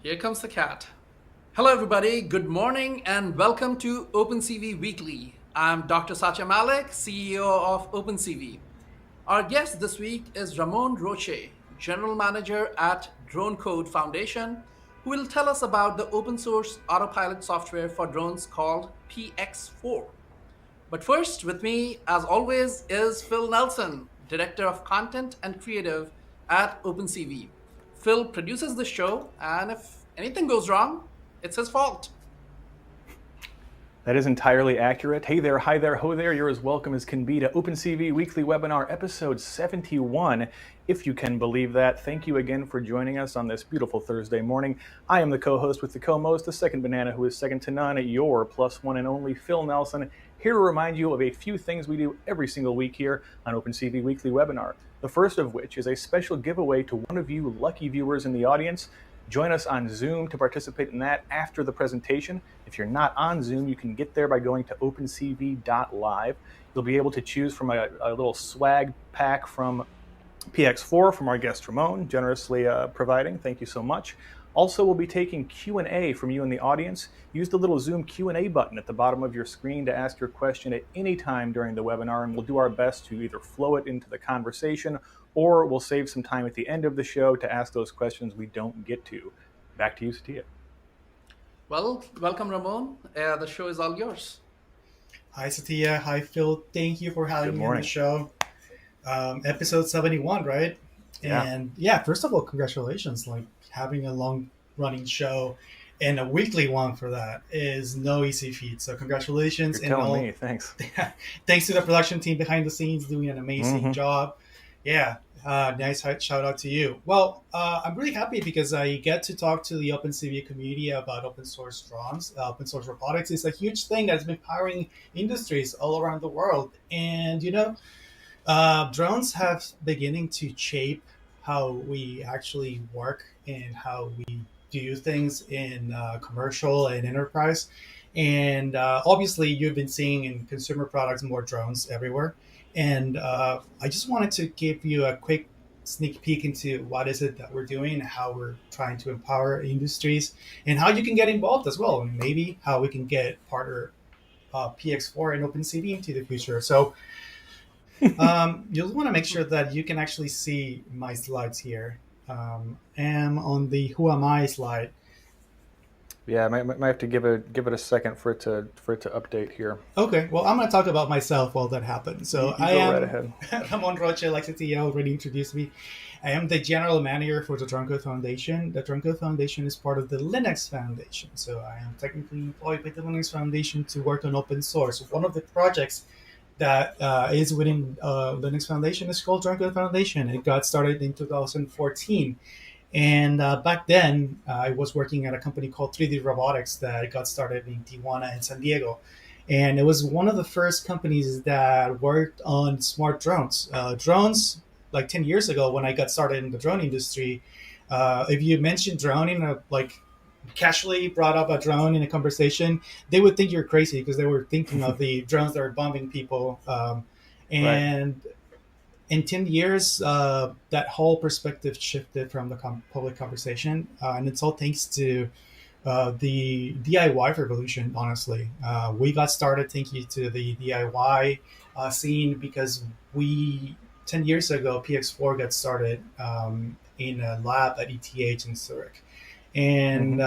Here comes the cat. Hello, everybody. Good morning and welcome to OpenCV Weekly. I'm Dr. Satya Malik, CEO of OpenCV. Our guest this week is Ramón Roche, General Manager at Drone Code Foundation, who will tell us about the open source autopilot software for drones called PX4. But first, with me, as always, is Phil Nelson, Director of Content and Creative at OpenCV. Phil produces the show, and if anything goes wrong, it's his fault. That is entirely accurate. Hey there, hi there, ho there. You're as welcome as can be to OpenCV Weekly Webinar episode 71, if you can believe that. Thank you again for joining us on this beautiful Thursday morning. I am the co-host with the co-most, the second banana who is second to none, your plus one and only Phil Nelson, here to remind you of a few things we do every single week here on OpenCV Weekly Webinar. The first of which is a special giveaway to one of you lucky viewers in the audience. Join us on Zoom to participate in that after the presentation. If you're not on Zoom, you can get there by going to opencv.live. You'll be able to choose from a little swag pack from PX4 from our guest Ramón, generously providing. Thank you so much. Also, we'll be taking Q&A from you in the audience. Use the little Zoom Q&A button at the bottom of your screen to ask your question at any time during the webinar, and we'll do our best to either flow it into the conversation or we'll save some time at the end of the show to ask those questions we don't get to. Back to you, Satya. Well, welcome, Ramón. The show is all yours. Hi, Satya. Hi, Phil. Thank you for having me on the show. Episode 71, right? Yeah. And yeah, first of all, congratulations. Like having a long-running show and a weekly one for that is no easy feat. So congratulations. You're telling me. Thanks. Thanks to the production team behind the scenes doing an amazing job. Yeah. Nice shout out to you. Well, I'm really happy because I get to talk to the OpenCV community about open source drones. Open source robotics is a huge thing that's been powering industries all around the world. And, drones have beginning to shape how we actually work and how we do things in commercial and enterprise. And obviously, you've been seeing in consumer products more drones everywhere. And I just wanted to give you a quick sneak peek into what is it that we're doing and how we're trying to empower industries and how you can get involved as well. And maybe how we can get partner PX4 and OpenCV into the future. So you'll want to make sure that you can actually see my slides here. I'm on the Who Am I slide. Yeah, I might have to give it a second for it to update here. Okay, well, I'm going to talk about myself while that happens. So you go right ahead. Ramón Roche, like Satya already introduced me. I am the general manager for the Drone Code Foundation. The Drone Code Foundation is part of the Linux Foundation. So I am technically employed by the Linux Foundation to work on open source. One of the projects that is within Linux Foundation is called Drone Code Foundation. It got started in 2014. And back then, I was working at a company called 3D Robotics that got started in Tijuana and San Diego. And it was one of the first companies that worked on smart drones. Drones, like 10 years ago when I got started in the drone industry, if you mentioned droning, like casually brought up a drone in a conversation, they would think you're crazy because they were thinking of the drones that are bombing people. Right. In 10 years, that whole perspective shifted from the public conversation. And it's all thanks to the DIY revolution, honestly. We got started thank you to the DIY scene because 10 years ago, PX4 got started in a lab at ETH in Zurich. And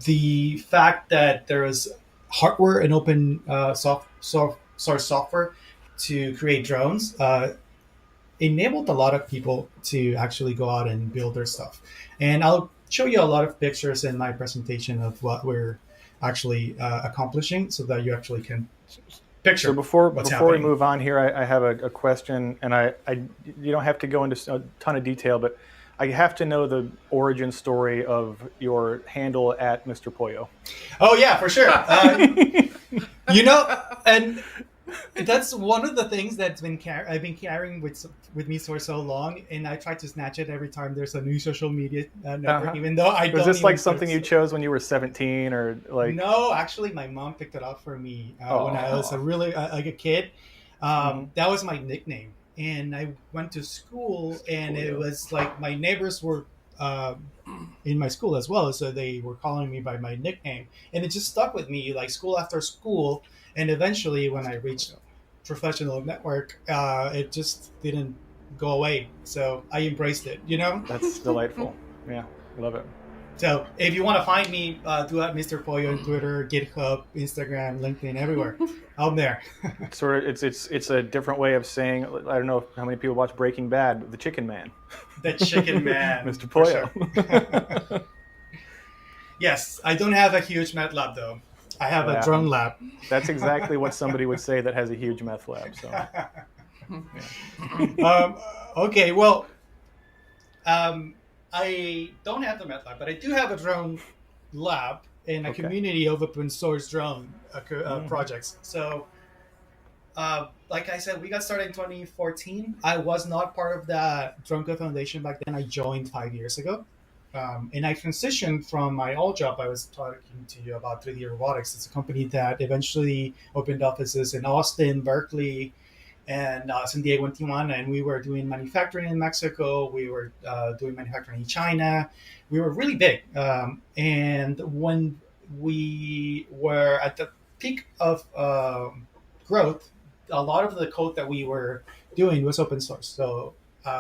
the fact that there is hardware and open source software to create drones enabled a lot of people to actually go out and build their stuff. And I'll show you a lot of pictures in my presentation of what we're actually accomplishing so that you actually can picture. So before happening. we move on here, I have a question, and you don't have to go into a ton of detail, but I have to know the origin story of your handle at Mr. Pollo. Oh yeah, for sure. And that's one of the things that's I've been carrying with me for so long, and I try to snatch it every time there's a new social media network, even though I don't. Was this like something you chose when you were 17 or like? No, actually, my mom picked it up for me when I was a kid. That was my nickname, and I went to school, and it was like my neighbors were in my school as well. So they were calling me by my nickname, and it just stuck with me, like school after school. And eventually, when I reached professional network, it just didn't go away. So I embraced it, you know? That's delightful. Yeah, love it. So if you want to find me, do at Mr. Pollo on Twitter, GitHub, Instagram, LinkedIn, everywhere. I'm there. Sort of, it's a different way of saying. I don't know how many people watch Breaking Bad, but the Chicken Man, The Chicken Man. Mr. for Pollo. sure. Yes, I don't have a huge meth lab though. I have Yeah. a drone lab. That's exactly what somebody would say that has a huge meth lab. So Okay, well, I don't have the meth lab, but I do have a drone lab in a Okay. community of open source drone projects. So, like I said, we got started in 2014. I was not part of the Drone Code Foundation back then. I joined 5 years ago. And I transitioned from my old job. I was talking to you about 3D Robotics. It's a company that eventually opened offices in Austin, Berkeley, and San Diego and Tijuana. And we were doing manufacturing in Mexico. We were doing manufacturing in China. We were really big. And when we were at the peak of growth, a lot of the code that we were doing was open source. So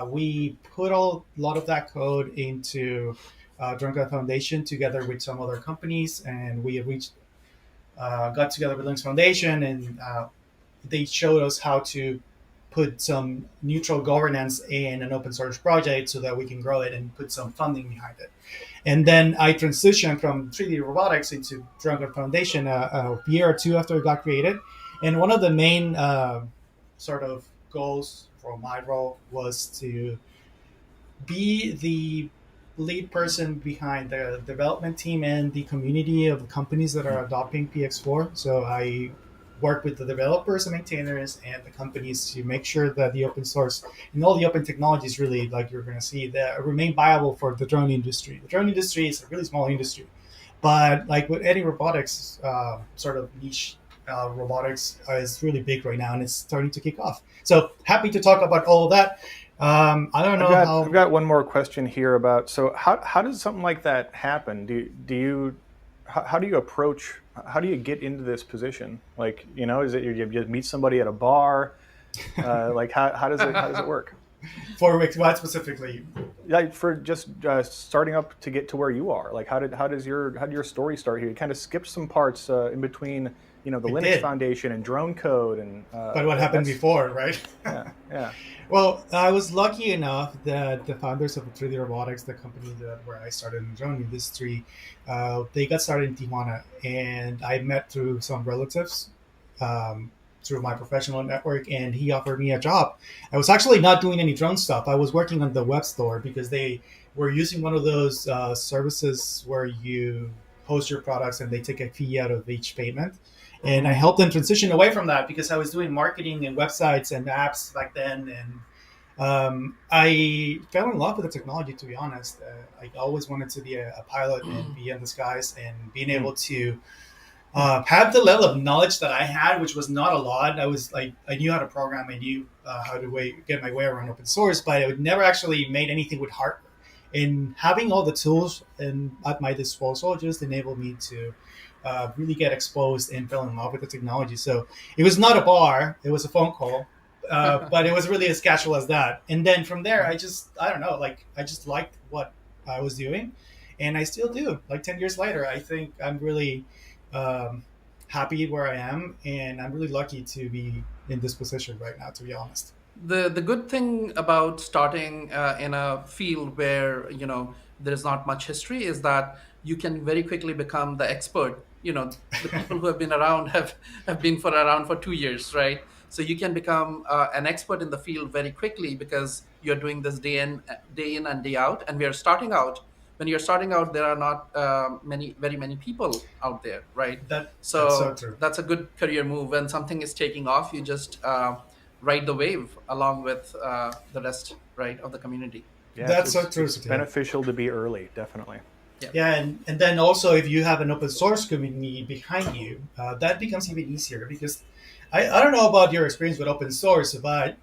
we put a lot of that code into Drone Code Foundation together with some other companies, and we got together with Linux Foundation, and they showed us how to put some neutral governance in an open source project so that we can grow it and put some funding behind it. And then I transitioned from 3D Robotics into Drone Code Foundation a year or two after it got created. And one of the main sort of goals for my role was to be the lead person behind the development team and the community of companies that are adopting PX4. So I work with the developers and maintainers and the companies to make sure that the open source and all the open technologies really, like you're going to see, that remain viable for the drone industry. The drone industry is a really small industry, but like with any robotics, sort of niche robotics is really big right now, and it's starting to kick off. So happy to talk about all of that. I don't know I've got one more question here about. So how does something like that happen? How do you approach? How do you get into this position? Like, is it you just meet somebody at a bar? Like how does it work? For what specifically? Like for just starting up to get to where you are. Like how did your story start here? You kind of skipped some parts in between. The Linux Foundation and drone code and. But what happened before, right? Yeah. Well, I was lucky enough that the founders of 3D Robotics, the company where I started in the drone industry, they got started in Tijuana, and I met through some relatives through my professional network, and he offered me a job. I was actually not doing any drone stuff. I was working on the web store because they were using one of those services where you host your products and they take a fee out of each payment. And I helped them transition away from that because I was doing marketing and websites and apps back then. And I fell in love with the technology, to be honest. I always wanted to be a pilot and be in the skies, and being able to have the level of knowledge that I had, which was not a lot. I knew how to program. I knew how to get my way around open source, but I would never actually made anything with hardware. And having all the tools at my disposal just enabled me to really get exposed and fell in love with the technology. So it was not a bar, it was a phone call, but it was really as casual as that. And then from there, I just liked what I was doing, and I still do. Like 10 years later, I think I'm really happy where I am, and I'm really lucky to be in this position right now, to be honest. The good thing about starting in a field where there's not much history is that you can very quickly become the expert. The people who have been around have been around for 2 years, right? So you can become an expert in the field very quickly because you're doing this day in and day out. And we are starting out. When you're starting out, there are not very many people out there, right? That's so true. That's a good career move. When something is taking off, you just ride the wave along with the rest, right, of the community. Yeah, that's so true. It's beneficial to be early, definitely. Yeah, and then also if you have an open source community behind you, that becomes even easier because I don't know about your experience with open source, but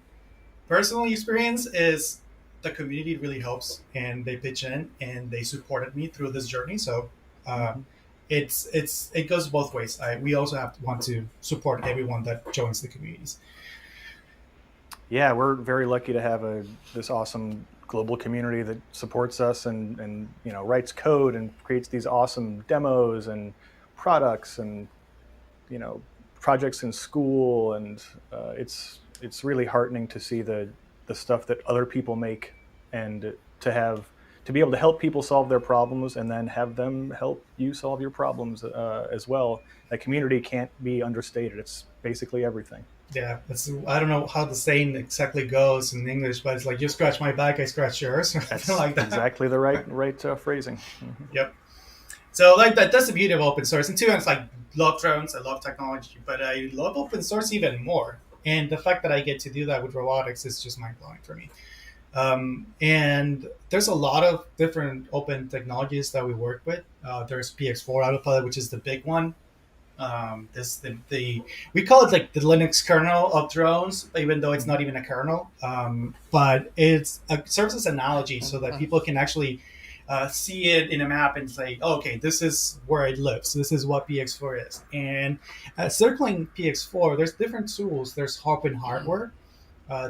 personal experience is the community really helps, and they pitch in and they supported me through this journey. So uh, it goes both ways. We also want to support everyone that joins the communities. Yeah, we're very lucky to have this awesome global community that supports us and writes code and creates these awesome demos and products and projects in school, and it's really heartening to see the stuff that other people make, and to be able to help people solve their problems and then have them help you solve your problems as well. That community can't be understated. It's basically everything. Yeah, I don't know how the saying exactly goes in English, but it's like, you scratch my back, I scratch yours. That's like that. Exactly the right phrasing. Yep. So like that's the beauty of open source. And two, it's like, love drones, I love technology, but I love open source even more. And the fact that I get to do that with robotics is just mind blowing for me. And there's a lot of different open technologies that we work with. There's PX4 Autopilot, which is the big one. We call it like the Linux kernel of drones, even though it's not even a kernel. But it serves as an analogy so that people can actually see it in a map and say, oh, okay, this is where it lives. This is what PX4 is. And circling PX4, there's different tools. There's open hardware.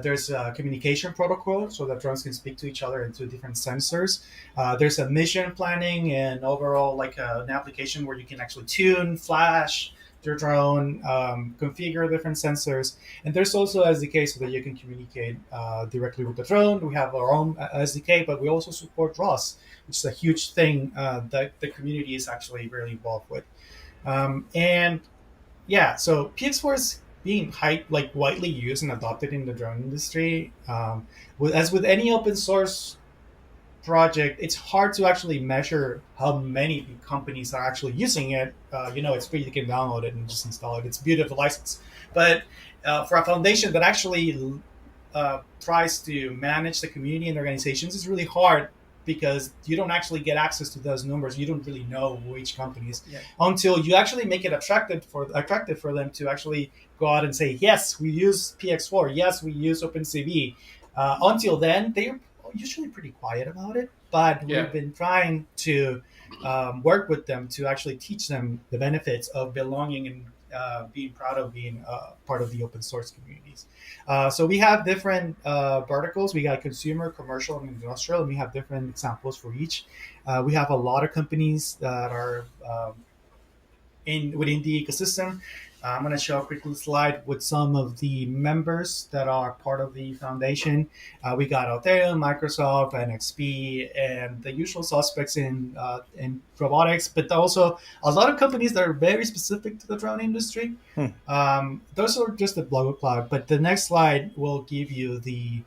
There's a communication protocol so that drones can speak to each other and to different sensors. There's a mission planning and overall like an application where you can actually tune, flash your drone, configure different sensors. And there's also SDK so that you can communicate directly with the drone. We have our own SDK, but we also support ROS, which is a huge thing that the community is actually really involved with. And yeah, so PX4 is being widely used and adopted in the drone industry. As with any open source project, it's hard to actually measure how many companies are actually using it. It's free, you can download it and just install it. It's a beautiful license. But for a foundation that actually tries to manage the community and organizations, it's really hard because you don't actually get access to those numbers. You don't really know which companies until you actually make it attractive for them to actually go out and say, yes, we use PX4. Yes, we use OpenCV. Until then, they're usually pretty quiet about it. But we've been trying to work with them to actually teach them the benefits of belonging and being proud of being part of the open source communities. So we have different verticals. We got consumer, commercial, and industrial, and we have different examples for each. We have a lot of companies that are within the ecosystem. I'm going to show a quick slide with some of the members that are part of the foundation. We got Autel, Microsoft, NXP, and the usual suspects in robotics, but also a lot of companies that are very specific to the drone industry. Those are just the blog cloud, but the next slide will give you the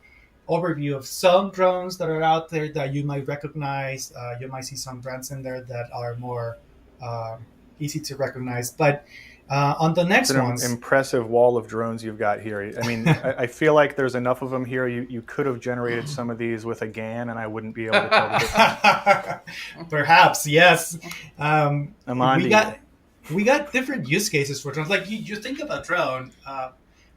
overview of some drones that are out there that you might recognize. You might see some brands in there that are more easy to recognize, but on the next ones, impressive wall of drones you've got here. I mean, I feel like there's enough of them here. You could have generated some of these with a GAN, and I wouldn't be able to tell the difference. Perhaps, yes. Amandi. We got different use cases for drones. Like you think of a drone.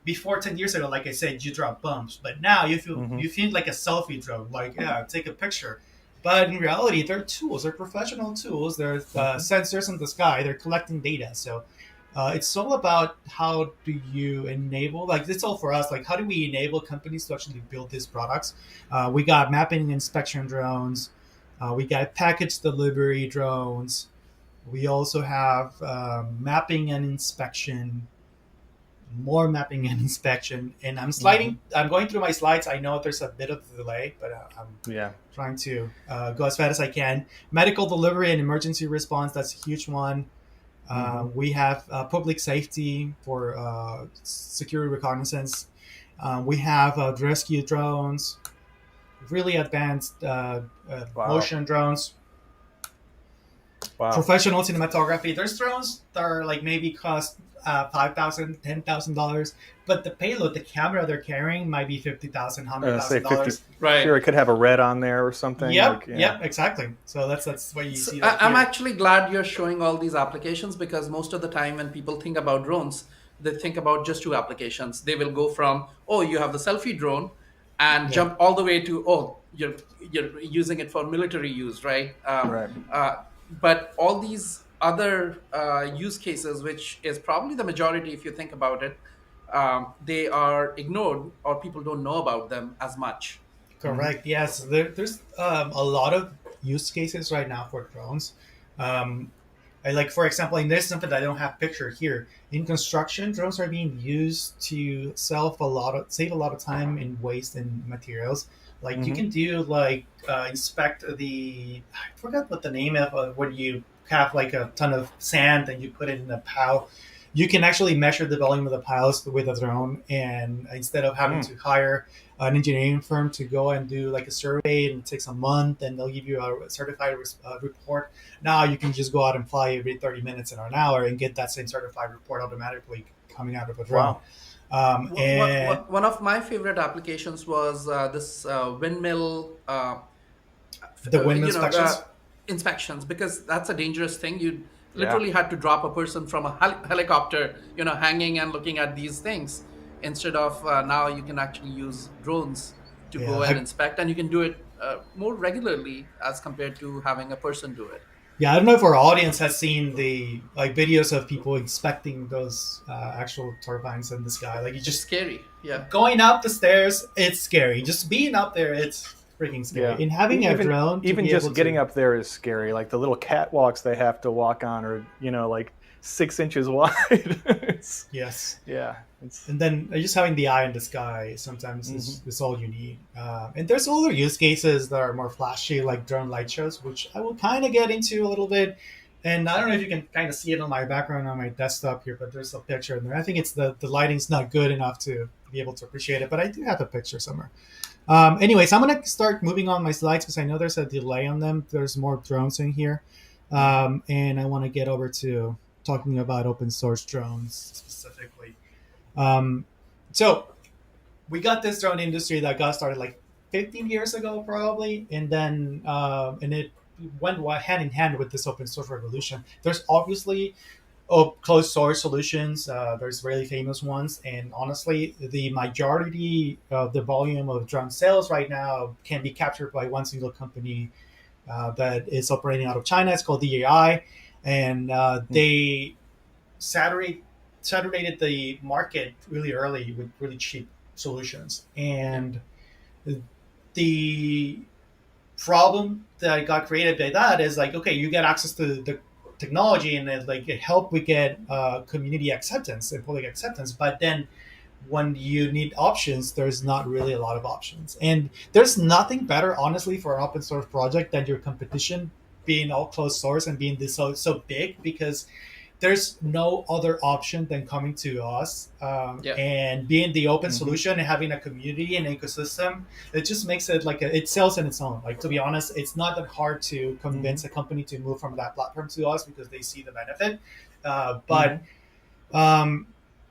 Before 10 years ago, like I said, you drop bombs, but now you feel like a selfie drone. Like, take a picture. But in reality, they're tools. They're professional tools. They're sensors in the sky. They're collecting data. So it's all about how do you enable, like it's all for us, like how do we enable companies to actually build these products? We got mapping and inspection drones. We got package delivery drones. We also have mapping and inspection, more mapping and inspection. And I'm going through my slides. I know there's a bit of a delay, but I'm trying to go as fast as I can. Medical delivery and emergency response, that's a huge one. We have public safety for security reconnaissance. We have rescue drones, really advanced motion drones. Professional cinematography. There's drones that are like maybe cost $5,000, $10,000, but the payload, the camera they're carrying might be $50,000, $100,000. Right. Sure, it could have a red on there or something. Yep, exactly. So that's what you see. I'm actually glad you're showing all these applications, because most of the time when people think about drones, they think about just two applications. They will go from, you have the selfie drone, and jump all the way to, you're you're using it for military use, right? Right. But all these other use cases, which is probably the majority if you think about it, they are ignored or people don't know about them as much. Hmm. Correct. Yes, there's a lot of use cases right now for drones. Um, I like, for example, and there's something that I don't have pictured here. In construction, drones are being used to save a lot of time and waste in materials. Like you Hmm. can do like inspect I forgot what the name of when you have like a ton of sand and you put it in a pile. You can actually measure the volume of the piles with a drone, and instead of having to hire an engineering firm to go and do like a survey and it takes a month and they'll give you a certified report. Now you can just go out and fly every 30 minutes or an hour and get that same certified report automatically coming out of a drone. Wow. And One of my favorite applications was this windmill, the wind you know, inspections. inspections, because that's a dangerous thing. You Yeah. literally had to drop a person from a helicopter, hanging and looking at these things. Instead of now, you can actually use drones to Yeah, go and inspect, and you can do it more regularly as compared to having a person do it. yeah. I don't know if our audience has seen the like videos of people inspecting those actual turbines in the sky. Like you It's just scary. Yeah. going up the stairs, it's scary. Just being up there, it's freaking scary. Yeah. And having a Even drone to even be just able getting to, up there is scary. Like the little catwalks they have to walk on are, like 6 inches wide. It's, yes. yeah. It's And then just having the eye in the sky sometimes is all you need. And there's other use cases that are more flashy, like drone light shows, which I will kind of get into a little bit. And I don't know if you can kind of see it on my background on my desktop here, but there's a picture in there. I think it's the lighting's not good enough to be able to appreciate it, but I do have a picture somewhere. Anyways, I'm gonna start moving on my slides because I know there's a delay on them. There's more drones in here, and I want to get over to talking about open source drones specifically. Um, so we got this drone industry that got started like 15 years ago, probably, and then and it went hand in hand with this open source revolution. There's obviously closed source solutions. There's really famous ones, and honestly, the majority of the volume of drone sales right now can be captured by one single company that is operating out of China. It's called DJI, and they saturate saturated the market really early with really cheap solutions. And the problem that got created by that is like, okay, you get access to the technology and it helped we get community acceptance and public acceptance, but then when you need options, there's not really a lot of options. And there's nothing better, honestly, for an open source project than your competition being all closed source and being this so big, because there's no other option than coming to us Yeah. and being the open Mhm. solution and having a community and ecosystem. It just makes it like it sells in its own. Like, to be honest, it's not that hard to convince a company to move from that platform to us because they see the benefit. But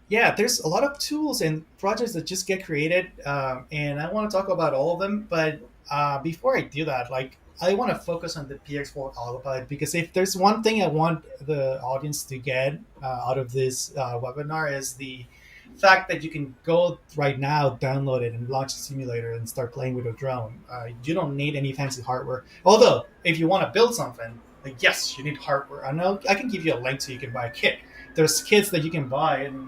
yeah, there's a lot of tools and projects that just get created, and I want to talk about all of them. But before I do that, like, I want to focus on the PX4 Autopilot, because if there's one thing I want the audience to get out of this webinar is the fact that you can go right now, download it, and launch a simulator and start playing with a drone. You don't need any fancy hardware. Although, if you want to build something, like, yes, you need hardware. I know I can give you a link so you can buy a kit. There's kits that you can buy, and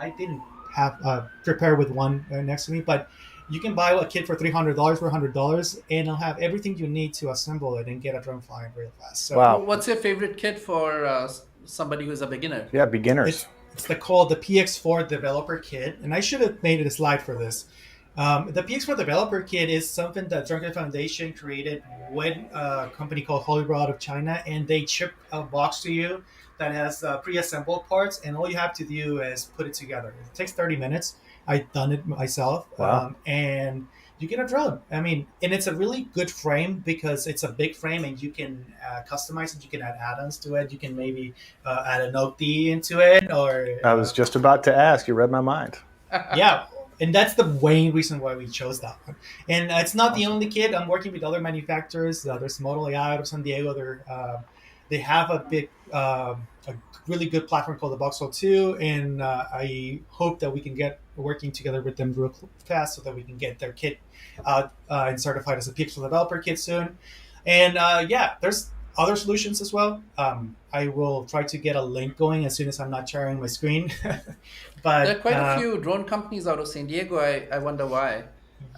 I didn't have prepare with one next to me, but you can buy a kit for $300, $400, and it'll have everything you need to assemble it and get a drone flying real fast. So Wow. What's your favorite kit for somebody who's a beginner? Yeah, beginners. it's called the PX4 Developer Kit, and I should have made a slide for this. The PX4 Developer Kit is something that Drunken Foundation created with a company called Hollywood out of China, and they ship a box to you that has pre-assembled parts, and all you have to do is put it together. It takes 30 minutes. I've done it myself, Wow. and you get a drone. I mean, and it's a really good frame because it's a big frame, and you can customize it. You can add add-ons to it. You can maybe add an OD into it, or I was just about to ask. You read my mind. yeah. And that's the main reason why we chose that one. And it's not the only kit. I'm working with other manufacturers. There's Model AI out of San Diego. They have a big a really good platform called the Voxel 2, and I hope that we can get working together with them real fast so that we can get their kit out and certified as a PX4 developer kit soon. And yeah, there's other solutions as well. I will try to get a link going as soon as I'm not sharing my screen. There are But quite a few drone companies out of San Diego. I wonder why.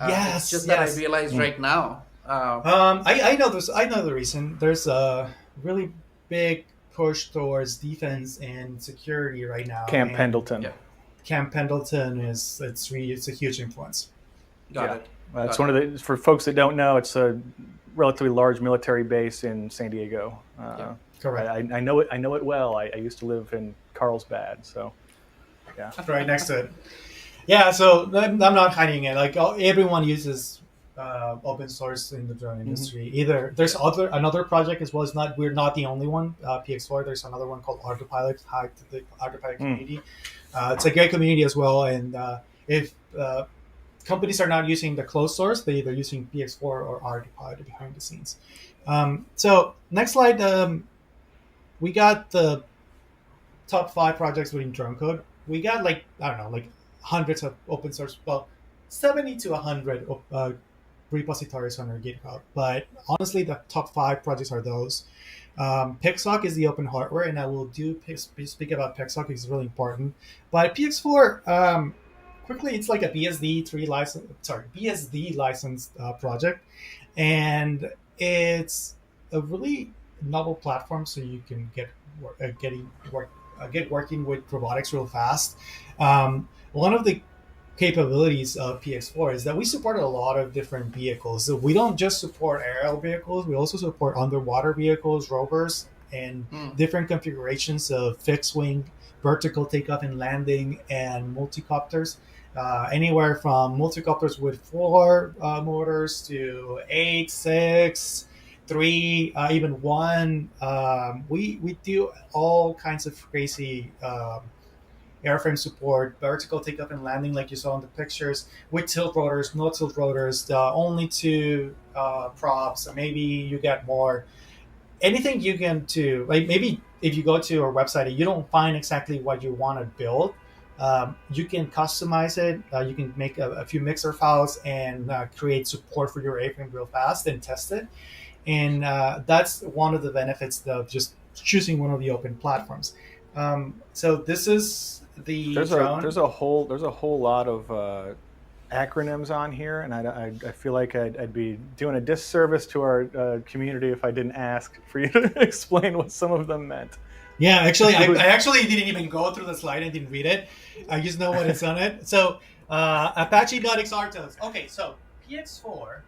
It's yes, just that I yes. realized right now. I know this. I know the reason. There's a really big push towards defense and security right now, Camp and Pendleton. Yeah, Camp Pendleton it's a huge influence. got Yeah, it. it's Got one it. of the, for folks that don't know, it's a relatively large military base in San Diego. Yeah. Correct. I know it. I know it well. I used to live in Carlsbad, so yeah. Right next to it. Yeah, so I'm not hiding it. Like everyone uses open source in the drone industry. Either there's another project as well. It's not we're not the only one. PX4. There's another one called Autopilot. Hi to the Autopilot community. It's a great community as well. And if companies are not using the closed source, they're using PX4 or Autopilot behind the scenes. So next slide. We got the top 5 projects within drone code. We got like I don't know, like hundreds of open source, well, 70 to 100 repositories on our GitHub. But honestly, the top 5 projects are those. PXOC is the open hardware, and I will speak about PXOC. It's really important. But PX4, quickly, it's like a BSD licensed project, and it's a really novel platform, so you can get working with robotics real fast. One of the capabilities of PX4 is that we support a lot of different vehicles. So we don't just support aerial vehicles, we also support underwater vehicles, rovers, and different configurations of fixed wing, vertical takeoff and landing, and multicopters. Anywhere from multicopters with 4 motors to 8, 6, 3, even 1. We do all kinds of crazy airframe support, vertical takeoff and landing, like you saw in the pictures, with tilt rotors, no tilt rotors, only 2 props. Maybe you get more. Anything you can do, like maybe if you go to our website and you don't find exactly what you want to build, you can customize it. You can make a few mixer files and create support for your airframe real fast and test it. And that's one of the benefits of just choosing one of the open platforms. So this is the drone. There's a whole lot of acronyms on here, and I feel like I'd be doing a disservice to our community if I didn't ask for you to explain what some of them meant. Yeah, actually, I actually didn't even go through the slide and didn't read it. I just know what it's on it. So Apache Nodix RTOS. Okay, so PX4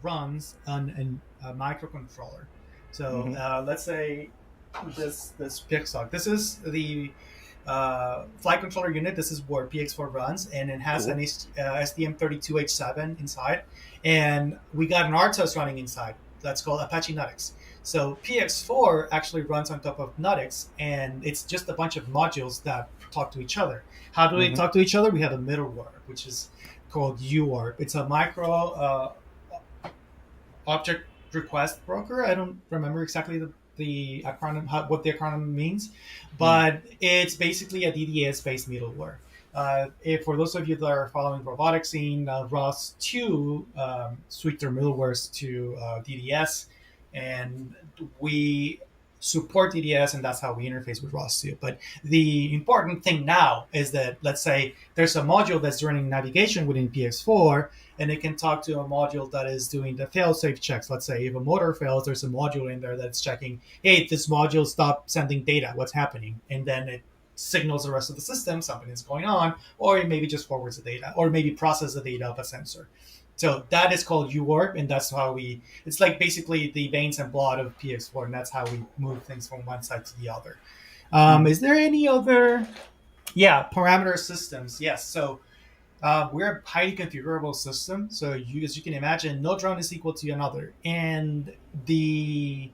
runs on a microcontroller. So let's say this PXOC. This is the flight controller unit. This is where PX4 runs, and it has an STM32H7 inside, and we got an RTOS running inside. That's called Apache Nodix. So PX4 actually runs on top of Nodix, and it's just a bunch of modules that talk to each other. How do they talk to each other? We have a middleware, which is called UARP. It's a micro object request broker. I don't remember exactly the acronym, what the acronym means, but it's basically a DDS-based middleware. If for those of you that are following robotics scene, ROS2 switched their middlewares to DDS, and we support DDS, and that's how we interface with ROS2. But the important thing now is that, let's say there's a module that's running navigation within PX4, and it can talk to a module that is doing the fail-safe checks. Let's say if a motor fails, there's a module in there that's checking, hey, this module stopped sending data, what's happening? And then it signals the rest of the system something is going on, or it maybe just forwards the data, or maybe process the data of a sensor. So that is called UARP, and that's how it's like basically the veins and blood of PX4, and that's how we move things from one side to the other. Is there any other? Yeah, parameter systems. Yes. So we're a highly configurable system. So as you can imagine, no drone is equal to another. And the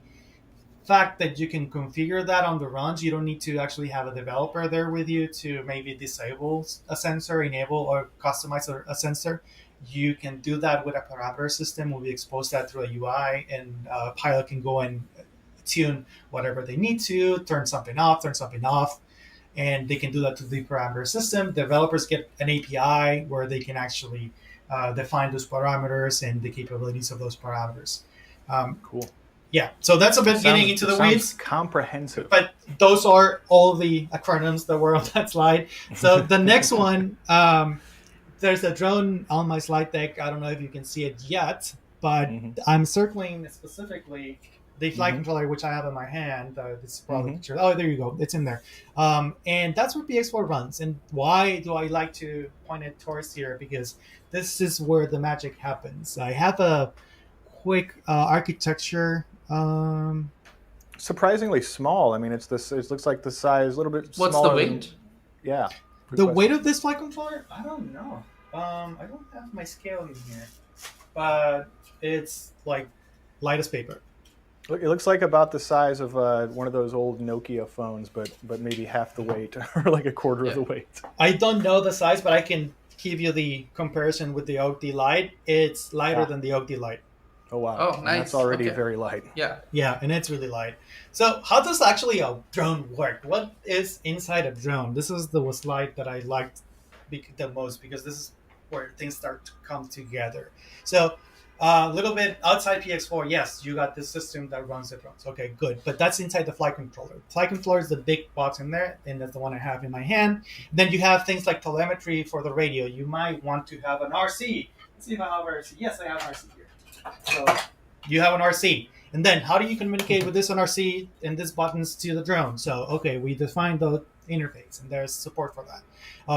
fact that you can configure that on the runs, you don't need to actually have a developer there with you to maybe disable a sensor, enable or customize a sensor. You can do that with a parameter system. We expose that through a UI, and Pilot can go and tune whatever they need to, turn something off, and they can do that to the parameter system. Developers get an API where they can actually define those parameters and the capabilities of those parameters. Cool. Yeah, so that's a bit getting into the weeds. Comprehensive. But those are all the acronyms that were on that slide. So the next one, there's a drone on my slide deck. I don't know if you can see it yet, but I'm circling specifically the flight controller, which I have in my hand. This is probably picture. Oh, there you go. It's in there. And that's where PX4 runs. And why do I like to point it towards here? Because this is where the magic happens. I have a quick architecture. Surprisingly small. I mean, it's this. It looks like the size a little bit smaller. What's the weight? Yeah. The weight of this flight controller? I don't know. I don't have my scale in here, but it's like light as paper. It looks like about the size of one of those old Nokia phones, but maybe half the weight or like a quarter of the weight. I don't know the size, but I can give you the comparison with the OAK-D Lite. It's lighter than the OAK-D Lite. Oh, wow. Oh, nice. And that's already very light. Yeah. Yeah, and it's really light. So how does actually a drone work? What is inside a drone? This is the slide that I liked the most because this is where things start to come together. So a little bit outside PX4, yes, you got this system that runs the drones. Okay, good. But that's inside the flight controller. Flight controller is the big box in there, and that's the one I have in my hand. Then you have things like telemetry for the radio. You might want to have an RC. Let's see if I have an RC. Yes, I have an RC here. So you have an RC. And then how do you communicate with this RC and these buttons to the drone? So, okay, we defined the interface, and there's support for that.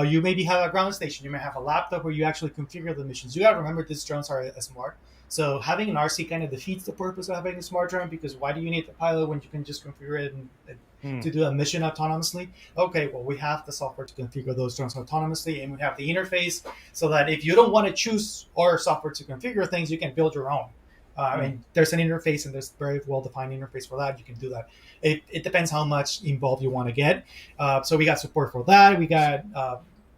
You maybe have a ground station. You may have a laptop where you actually configure the missions. You got to remember these drones are smart. So having an RC kind of defeats the purpose of having a smart drone because why do you need the pilot when you can just configure it and to do a mission autonomously? Okay, well, we have the software to configure those drones autonomously, and we have the interface so that if you don't want to choose our software to configure things, you can build your own. I mean, there's an interface, and there's a very well-defined interface for that. You can do that. It depends how much involved you want to get. So we got support for that. We got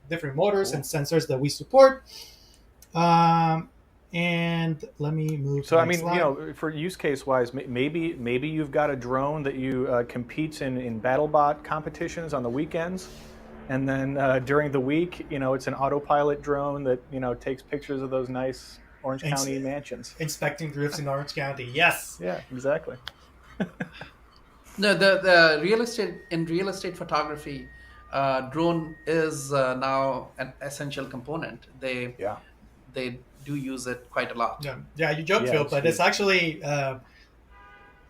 different motors and sensors that we support. And let me move. So I mean, slide. For use case wise, maybe you've got a drone that you competes in BattleBot competitions on the weekends, and then during the week, it's an autopilot drone that takes pictures of those nice Orange County mansions, inspecting roofs in Orange County. Yes. Yeah, exactly. No, the real estate photography, drone is now an essential component. They do use it quite a lot. Yeah, you joke, Phil, but it's actually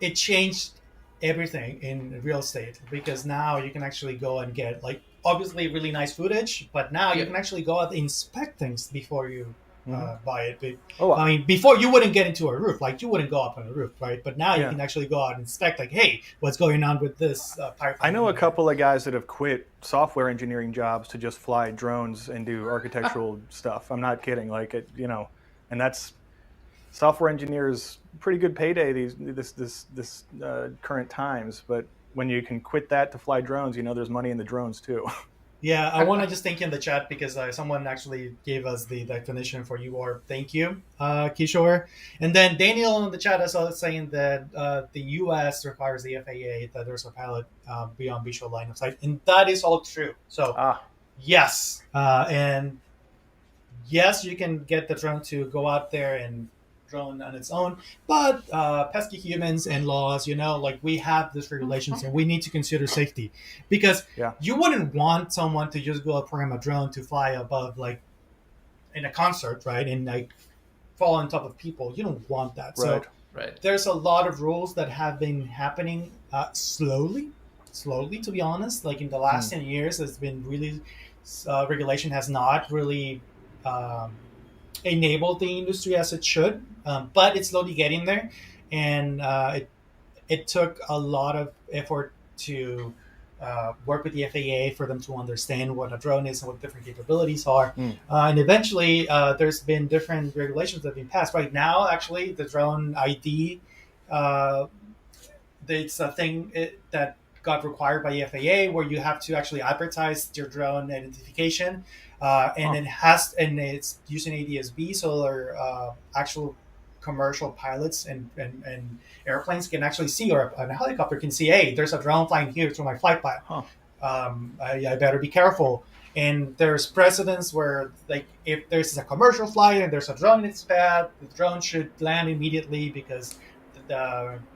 it changed everything in real estate because now you can actually go and get obviously really nice footage, but now you can actually go out and inspect things before you buy it. I mean, before you wouldn't get into a roof, you wouldn't go up on a roof, right? But now you can actually go out and inspect, hey, what's going on with this pipeline? I know a couple of guys that have quit software engineering jobs to just fly drones and do architectural stuff. I'm not kidding. And that's software engineers, pretty good payday this current times. But when you can quit that to fly drones, there's money in the drones too. Yeah, I want to just thank you in the chat because someone actually gave us the definition for you or thank you, Kishore. And then Daniel in the chat is also saying that the U.S. requires the FAA that there's a pilot beyond visual line of sight. And that is all true. So, yes. And yes, you can get the drone to go out there and drone on its own, but pesky humans and laws, we have these regulations and we need to consider safety because you wouldn't want someone to just go program a drone to fly above in a concert, right? And fall on top of people. You don't want that. Right. So there's a lot of rules that have been happening slowly, to be honest. In the last 10 years, it's been really, regulation has not really enabled the industry as it should, but it's slowly getting there, and it took a lot of effort to work with the FAA for them to understand what a drone is and what different capabilities are, and eventually there's been different regulations that have been passed. Right now, actually, the drone ID, it's a thing that got required by the FAA where you have to actually advertise your drone identification. And it's using ADS-B, so there are actual commercial pilots and airplanes can actually see, or a helicopter can see, hey, there's a drone flying here through my flight path. Huh. I better be careful. And there's precedents where, like, if there's a commercial flight and there's a drone in its path, the drone should land immediately because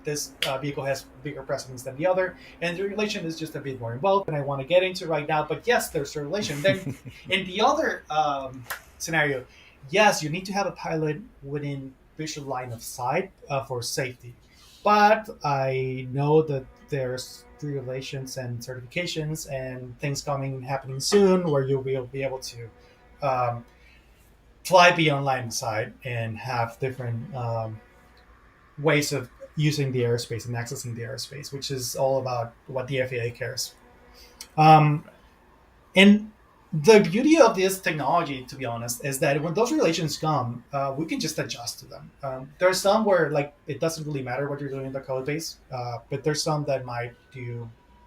this vehicle has bigger precedence than the other. And the regulation is just a bit more involved than I want to get into right now. But yes, there's a regulation. Then in the other scenario, yes, you need to have a pilot within visual line of sight for safety. But I know that there's regulations and certifications and things happening soon where you'll be able to fly beyond line of sight and have different ways of using the airspace and accessing the airspace, which is all about what the FAA cares. And the beauty of this technology, to be honest, is that when those regulations come, we can just adjust to them. There are some where, like, it doesn't really matter what you're doing in the code base, but there's some that might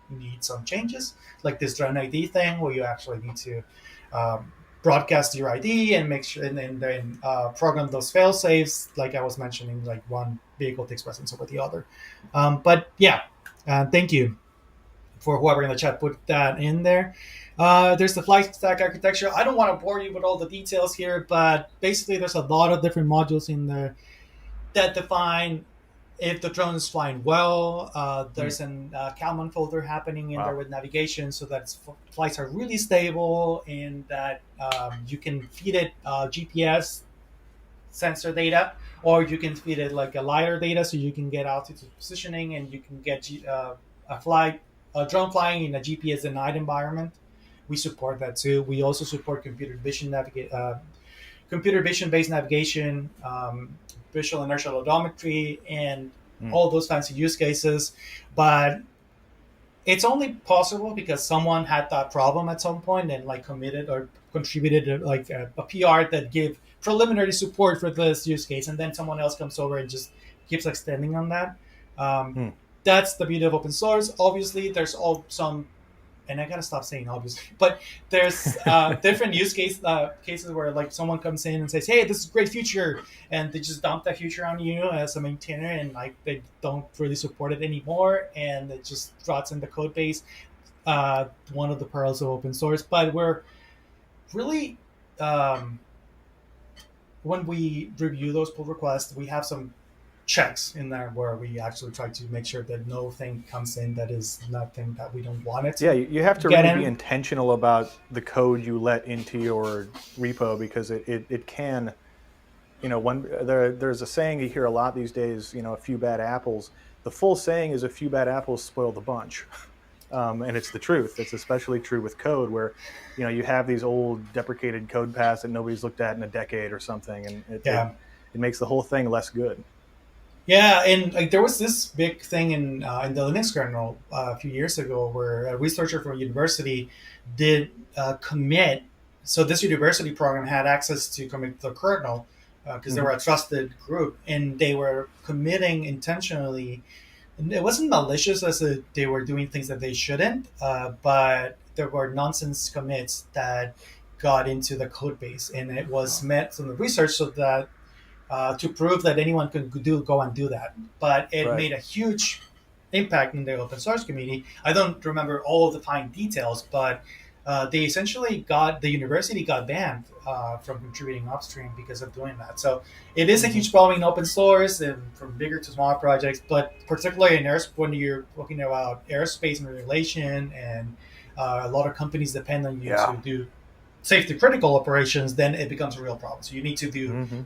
need some changes, like this drone ID thing, where you actually need to broadcast your ID and make sure, and then program those fail safes, like I was mentioning, like one vehicle takes precedence over the other. But yeah, thank you for whoever in the chat put that in there. There's the flight stack architecture. I don't want to bore you with all the details here, but basically there's a lot of different modules in there that define if the drone is flying well. There's an Kalman folder happening in there with navigation so that flights are really stable and that you can feed it GPS sensor data, or you can feed it like a LiDAR data so you can get altitude positioning and you can get a drone flying in a GPS denied environment. We support that too. We also support computer vision based navigation, visual inertial odometry, and all those fancy use cases. But it's only possible because someone had that problem at some point and like committed or contributed like a PR that gave preliminary support for this use case, and then someone else comes over and just keeps extending on that. That's the beauty of open source. Obviously, there's some, and I gotta stop saying obviously, but there's different use cases where like someone comes in and says, "Hey, this is a great feature," and they just dump that feature on you as a maintainer, and like they don't really support it anymore, and it just rots in the code base. One of the pearls of open source, but we're really when we review those pull requests, we have some checks in there where we actually try to make sure that no thing comes in that is nothing that we don't want it to. Yeah, you have to really be intentional about the code you let into your repo, because it can, there's a saying you hear a lot these days, a few bad apples. The full saying is a few bad apples spoil the bunch. And it's the truth. It's especially true with code where, you have these old deprecated code paths that nobody's looked at in a decade or something, and it makes the whole thing less good. Yeah, and like there was this big thing in the Linux kernel a few years ago where a researcher from a university did commit. So this university program had access to commit the kernel because they were a trusted group, and they were committing intentionally. And it wasn't malicious as they were doing things that they shouldn't, but there were nonsense commits that got into the code base, and it was met from the research so that to prove that anyone could go and do that. But it made a huge impact in the open source community. I don't remember all of the fine details, but they essentially the university got banned from contributing upstream because of doing that. So it is a huge problem in open source and from bigger to smaller projects, but particularly in when you're looking about airspace and regulation, and a lot of companies depend on you to do safety critical operations, then it becomes a real problem. So you need to do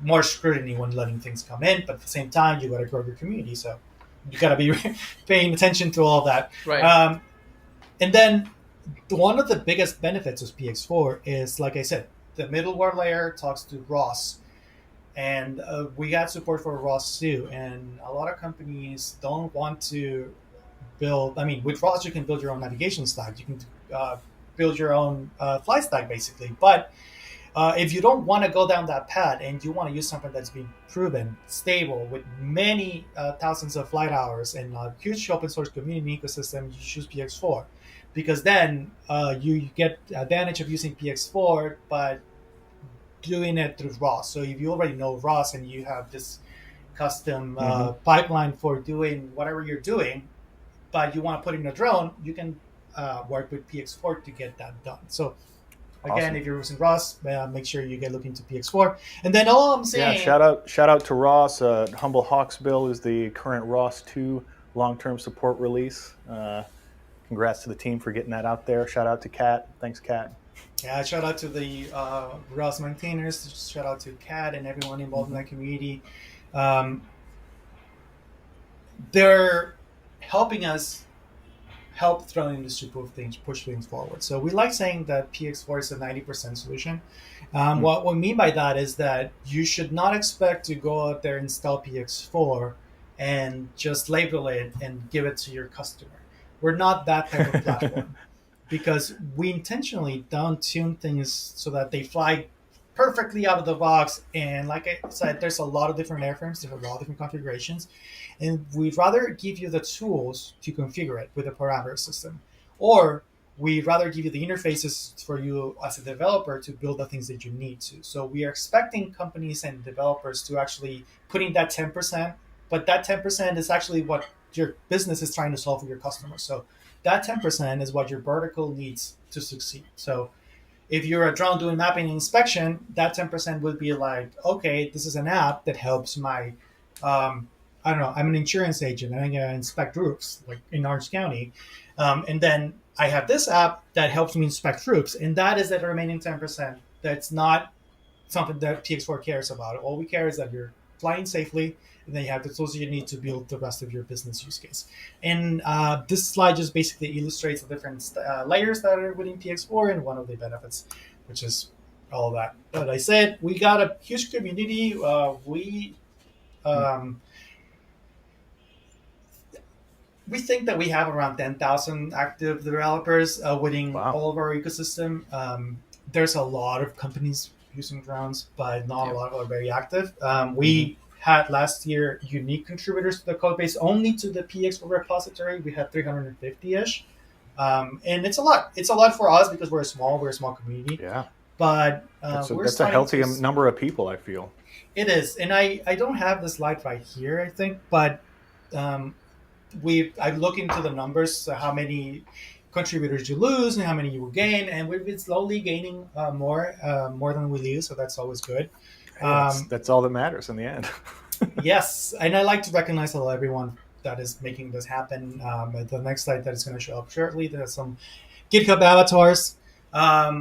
more scrutiny when letting things come in, but at the same time, you got to grow your community. So you got to be paying attention to all of that. Right. And then one of the biggest benefits of PX4 is, like I said, the middleware layer talks to ROS, and we got support for ROS too. And a lot of companies don't want to build. I mean, with ROS, you can build your own navigation stack. You can build your own flight stack, basically. But if you don't want to go down that path and you want to use something that's been proven, stable, with many thousands of flight hours and a huge open source community ecosystem, you choose PX4. Because then you get the advantage of using PX4, but doing it through ROS. So if you already know ROS and you have this custom Mm-hmm. pipeline for doing whatever you're doing, but you want to put in a drone, you can work with PX4 to get that done. So again, Awesome. if you're using ROS, make sure you get looking to PX4. And then all I'm Yeah, saying, shout out to Ross. Humble Hawksbill is the current Ross 2 long-term support release. Congrats to the team for getting that out there. Shout out to Kat. Thanks, Kat. yeah, shout out to the ROS maintainers, shout out to Kat and everyone involved in Mm-hmm. that community. Um, they're helping us help drone industry push things forward. So we like saying that PX4 is a 90% solution. Mm. What we mean by that is that you should not expect to go out there, install PX4, and just label it and give it to your customer. We're not that type of platform because we intentionally don't tune things so that they fly perfectly out of the box. And like I said, there's a lot of different airframes, there's a lot of different configurations, and we'd rather give you the tools to configure it with a parameter system, or we'd rather give you the interfaces for you as a developer to build the things that you need to. So we are expecting companies and developers to actually put in that 10%, but that 10% is actually what your business is trying to solve for your customers. So that 10% is what your vertical needs to succeed. So if you're a drone doing mapping and inspection, that 10% would be like, okay, this is an app that helps my, I don't know, I'm an insurance agent and I'm going to inspect roofs, like in Orange County. And then I have this app that helps me inspect roofs. And that is the remaining 10%. That's not something that PX4 cares about. All we care is that you're flying safely, and then you have the tools you need to build the rest of your business use case. And this slide just basically illustrates the different layers that are within PX4 and one of the benefits, which is all that. But I said we got a huge community. Um, we think that we have around 10,000 active developers within Wow. all of our ecosystem. There's a lot of companies using drones, but not a Yeah. lot are very active. We had last year unique contributors to the code base only to the PX4 repository. We had 350-ish. And it's a lot. It's a lot for us because we're a small community. Yeah. But That's we're a starting healthy to. number of people, I feel. It is, and I don't have the slide right here, I think, but um, I look into the numbers, so how many contributors you lose and how many you will gain, and we've been slowly gaining more than we lose, so that's always good. Hey, Um, that's all that matters in the end. yes, and I like to recognize everyone that is making this happen. The next slide that is going to show up shortly, there's some GitHub avatars.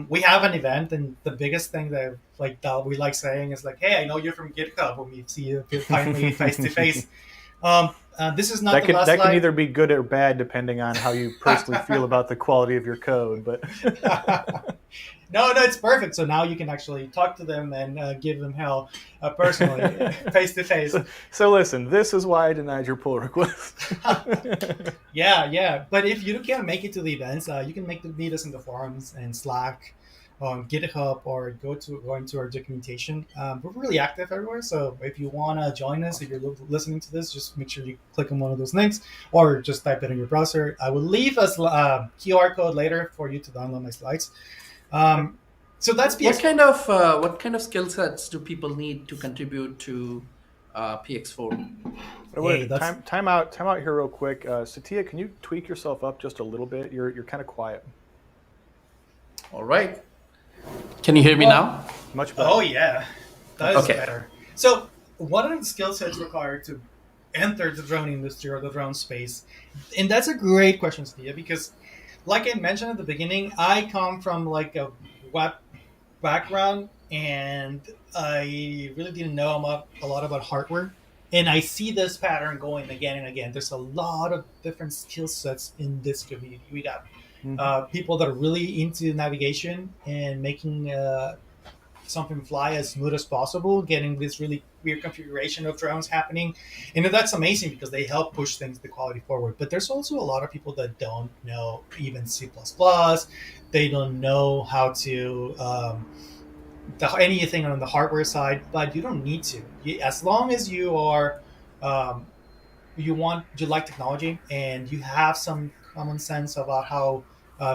We have an event, and the biggest thing that we like saying is like, "Hey, I know you're from GitHub." When we see you finally face to face. This is not the last That can slide. either be good or bad depending on how you personally feel about the quality of your code. But No, it's perfect. So now you can actually talk to them and give them hell personally, face to face. So listen, this is why I denied your pull request. Yeah. But if you can't make it to the events, you can meet us in the forums and Slack, on GitHub, or go into our documentation. We're really active everywhere. So if you want to join us, if you're listening to this, just make sure you click on one of those links, or just type it in your browser. I will leave a QR code later for you to download my slides. So that's PX4. What kind of skill sets do people need to contribute to PX4? Hey, Time out here real quick. Satya, can you tweak yourself up just a little bit? You're kind of quiet. All right. Can you hear me now? Much better. Oh yeah, that is Okay. better. So what are the skill sets required to enter the drone industry or the drone space? And that's a great question, Steve, because like I mentioned at the beginning, I come from like a web background, and I really didn't know a lot about hardware. And I see this pattern going again and again. There's a lot of different skill sets in this community. We got people that are really into navigation and making something fly as smooth as possible, getting this really weird configuration of drones happening. And that's amazing because they help push things, the quality forward. But there's also a lot of people that don't know even C++. They don't know how to anything on the hardware side, but you don't need to. As long as you are you like technology and you have some common sense about how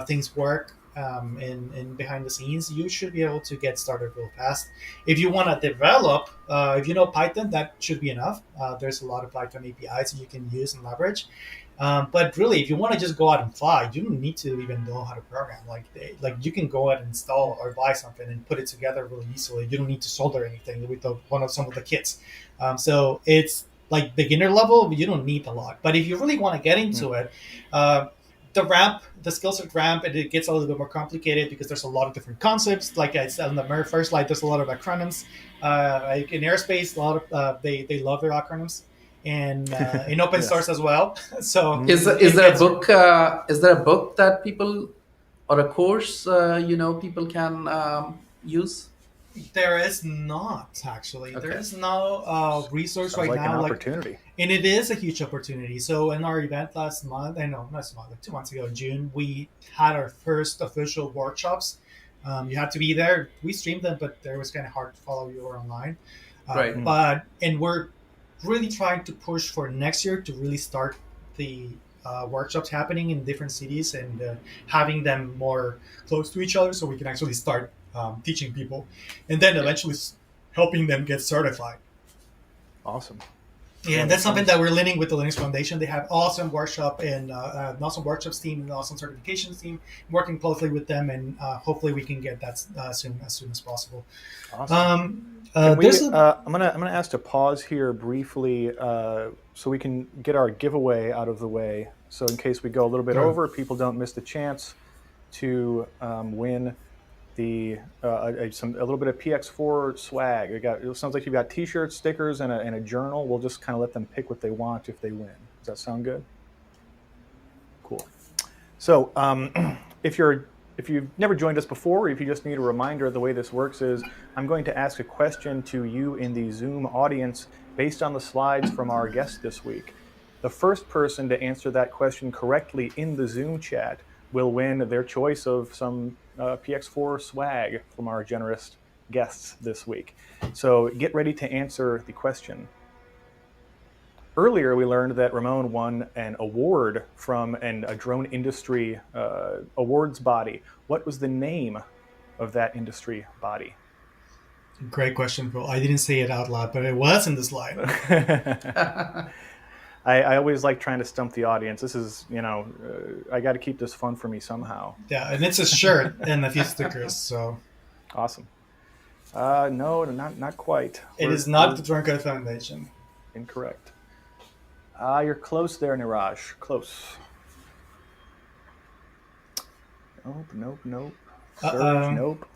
things work, in behind the scenes, you should be able to get started real fast. If you want to develop, if you know Python, that should be enough. There's a lot of Python APIs that you can use and leverage. But really, if you want to just go out and fly, you don't need to even know how to program. Like you can go out and install or buy something and put it together really easily. You don't need to solder anything with some of the kits. So it's like beginner level, you don't need a lot. But if you really want to get into it, the skill set ramp, it gets a little bit more complicated because there's a lot of different concepts. Like I said on the very first slide, there's a lot of acronyms. Like in aerospace, a lot of they love their acronyms, and in open source as well. So is there a book? Is there a book that people or a course people can use? There is not actually. Okay. There is no resource Sounds right like now. an opportunity. And it is a huge opportunity. So in our event last month, like 2 months ago in June, we had our first official workshops. You had to be there. We streamed them, but it was kind of hard to follow you online. Right. And we're really trying to push for next year to really start the workshops happening in different cities and having them more close to each other so we can actually start teaching people and then eventually helping them get certified. Awesome. Yeah, and that's something that we're leading with the Linux Foundation. They have awesome workshop and an awesome workshops team and an awesome certifications team, working closely with them, and hopefully we can get that as soon as possible. Awesome. I'm gonna ask to pause here briefly so we can get our giveaway out of the way. So in case we go a little bit over, people don't miss the chance to win a little bit of PX4 swag. It sounds like you've got T-shirts, stickers, and a journal. We'll just kind of let them pick what they want if they win. Does that sound good? Cool. So if you've never joined us before, or if you just need a reminder, the way this works is I'm going to ask a question to you in the Zoom audience based on the slides from our guest this week. The first person to answer that question correctly in the Zoom chat will win their choice of some PX4 swag from our generous guests this week. So get ready to answer the question. Earlier, we learned that Ramon won an award from a drone industry awards body. What was the name of that industry body? Great question, Phil. I didn't say it out loud, but it was in the slide. I always like trying to stump the audience. This is, I got to keep this fun for me somehow. Yeah, and it's a shirt and a few stickers, so. Awesome. No, not quite. It is not the Drunko Foundation. Incorrect. You're close there, Niraj. Close. Nope. Serge, nope.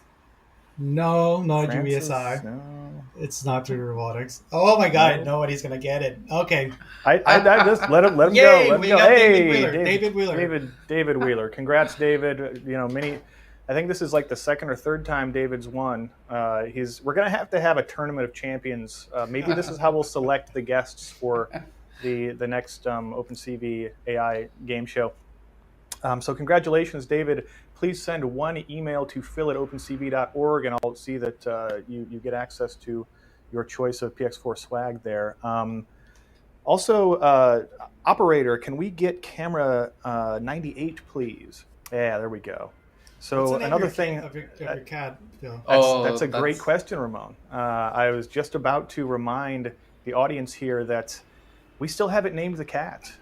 No, Francis, GBSI. no. It's not 3D robotics. Oh my God, nobody's gonna get it. Okay. I just let him Yay, go. Let him we go. got Hey, David Wheeler. David Wheeler. Congrats, David. I think this is like the second or third time David's won. We're gonna have to have a tournament of champions. Maybe this is how we'll select the guests for the next OpenCV AI game show. So congratulations, David. Please send one email to phil@opencv.org, and I'll see that you get access to your choice of PX4 swag there. Also, operator, can we get camera 98, please? Yeah, there we go. So another thing, of your cat, Phil? That's a great question, Ramon. I was just about to remind the audience here that we still haven't named the cat.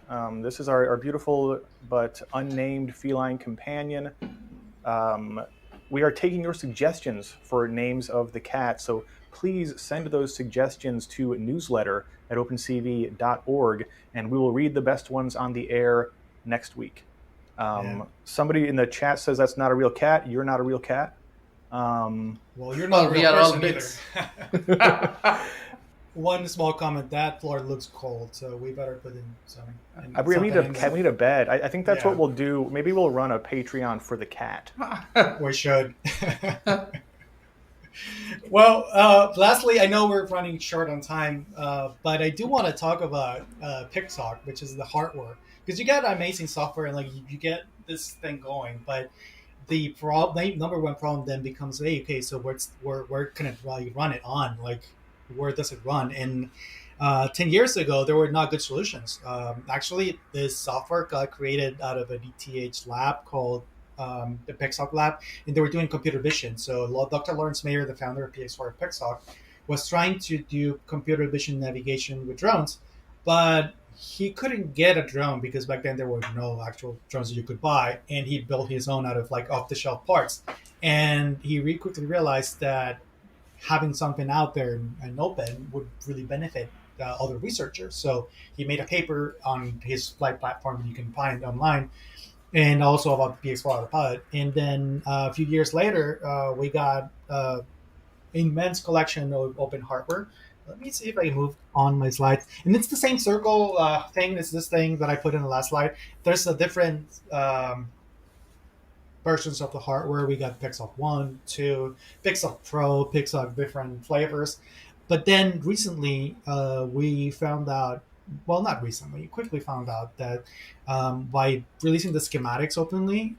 This is our beautiful but unnamed feline companion. We are taking your suggestions for names of the cat, so please send those suggestions to newsletter@opencv.org, and we will read the best ones on the air next week. Somebody in the chat says that's not a real cat. You're not a real cat. Well, you're not a real person either. One small comment: that floor looks cold, so we better put in something. We need a bed. I think that's what we'll do. Maybe we'll run a Patreon for the cat. We should. Well, lastly, I know we're running short on time, but I do want to talk about PixArt, which is the hardware, because you get amazing software and you get this thing going, but the number one problem then becomes, okay, so where can it run it on? Where does it run? And 10 years ago, there were not good solutions. Actually, this software got created out of a DTH lab called the PXOC lab, and they were doing computer vision. So Dr. Lawrence Mayer, the founder of PX4 and PXOC, was trying to do computer vision navigation with drones, but he couldn't get a drone because back then there were no actual drones that you could buy, and he built his own out of like off-the-shelf parts. And he quickly realized that having something out there and open would really benefit other researchers. So he made a paper on his flight platform that you can find online, and also about PX4 Autopilot. And then a few years later, we got immense collection of open hardware. Let me see if I move on my slides. And it's the same circle thing. It's this thing that I put in the last slide. There's a different versions of the hardware. We got Pixel 1, 2, Pixel Pro, Pixel different flavors. But then recently, we found out, well, not recently, quickly found out that by releasing the schematics openly,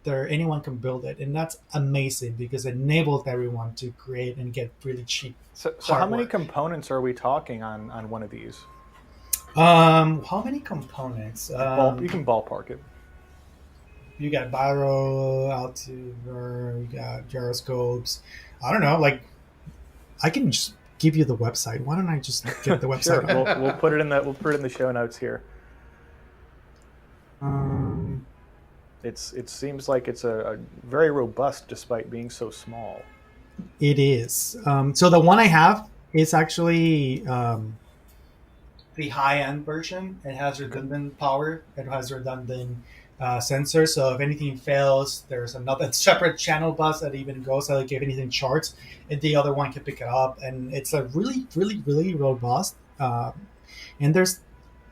anyone can build it. And that's amazing because it enabled everyone to create and get really cheap. So how many components are we talking on one of these? How many components? You can ballpark it. You got gyro, altimeter, you got gyroscopes. I don't know, like I can just give you the website. Why don't I just get the website? Sure. We'll put it in the show notes here. It seems like it's a very robust despite being so small. It is. So the one I have is actually the high-end version. It has redundant power. It has redundant sensor. So if anything fails, there's another separate channel bus that even goes like if anything charts, and the other one can pick it up. And it's a really, really, really robust. And there's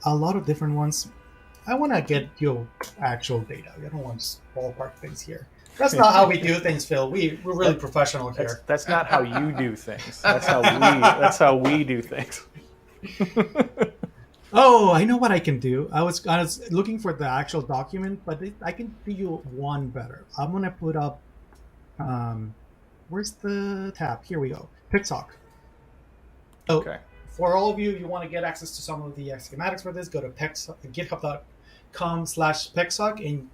a lot of different ones. I want to get your actual data. I don't want to just ballpark things here. That's not how we do things, Phil. We're really professional here. That's not how you do things. That's how we do things. Oh, I know what I can do. I was looking for the actual document, but I can do you one better. I'm gonna put up. Where's the tab? Here we go. PixOC. So Okay. For all of you, you want to get access to some of the schematics for this, go to github.com/PixOC and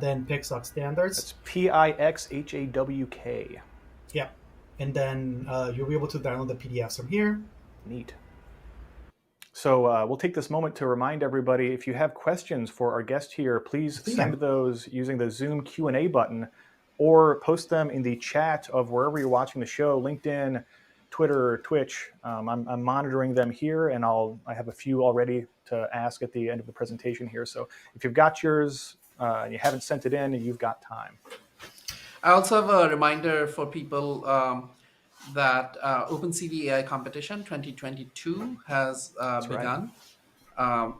then PixOC standards. It's PIXHAWK. Yep. And then you'll be able to download the PDFs from here. Neat. So we'll take this moment to remind everybody, if you have questions for our guest here, please send those using the Zoom Q&A button or post them in the chat of wherever you're watching the show, LinkedIn, Twitter, Twitch. I'm monitoring them here, and I have a few already to ask at the end of the presentation here. So if you've got yours, you haven't sent it in, you've got time. I also have a reminder for people that OpenCV AI competition 2022 has begun. Right.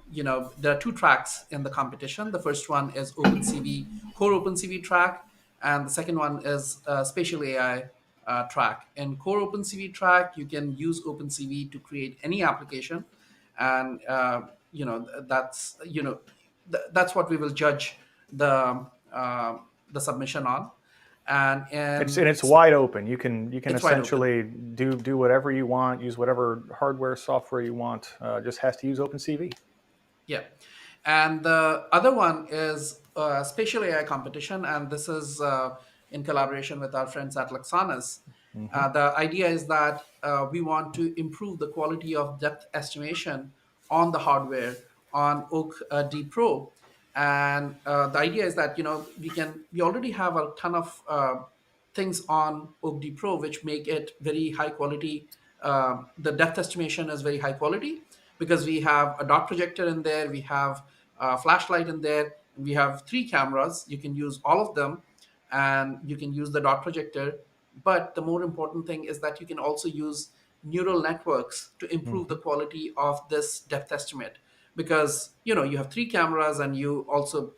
There are two tracks in the competition. The first one is core OpenCV track, and the second one is spatial AI track. In core OpenCV track, you can use OpenCV to create any application, and that's what we will judge the submission on. And it's wide open. You can essentially do whatever you want, use whatever hardware, software you want. Just has to use OpenCV. Yeah, and the other one is spatial AI competition, and this is in collaboration with our friends at Luxanis. Mm-hmm. The idea is that we want to improve the quality of depth estimation on the hardware on Oak D Pro. And the idea is that we already have a ton of things on Oak D Pro which make it very high quality. The depth estimation is very high quality because we have a dot projector in there, we have a flashlight in there, we have 3 cameras. You can use all of them, and you can use the dot projector. But the more important thing is that you can also use neural networks to improve the quality of this depth estimate. Because you have 3 cameras, and you also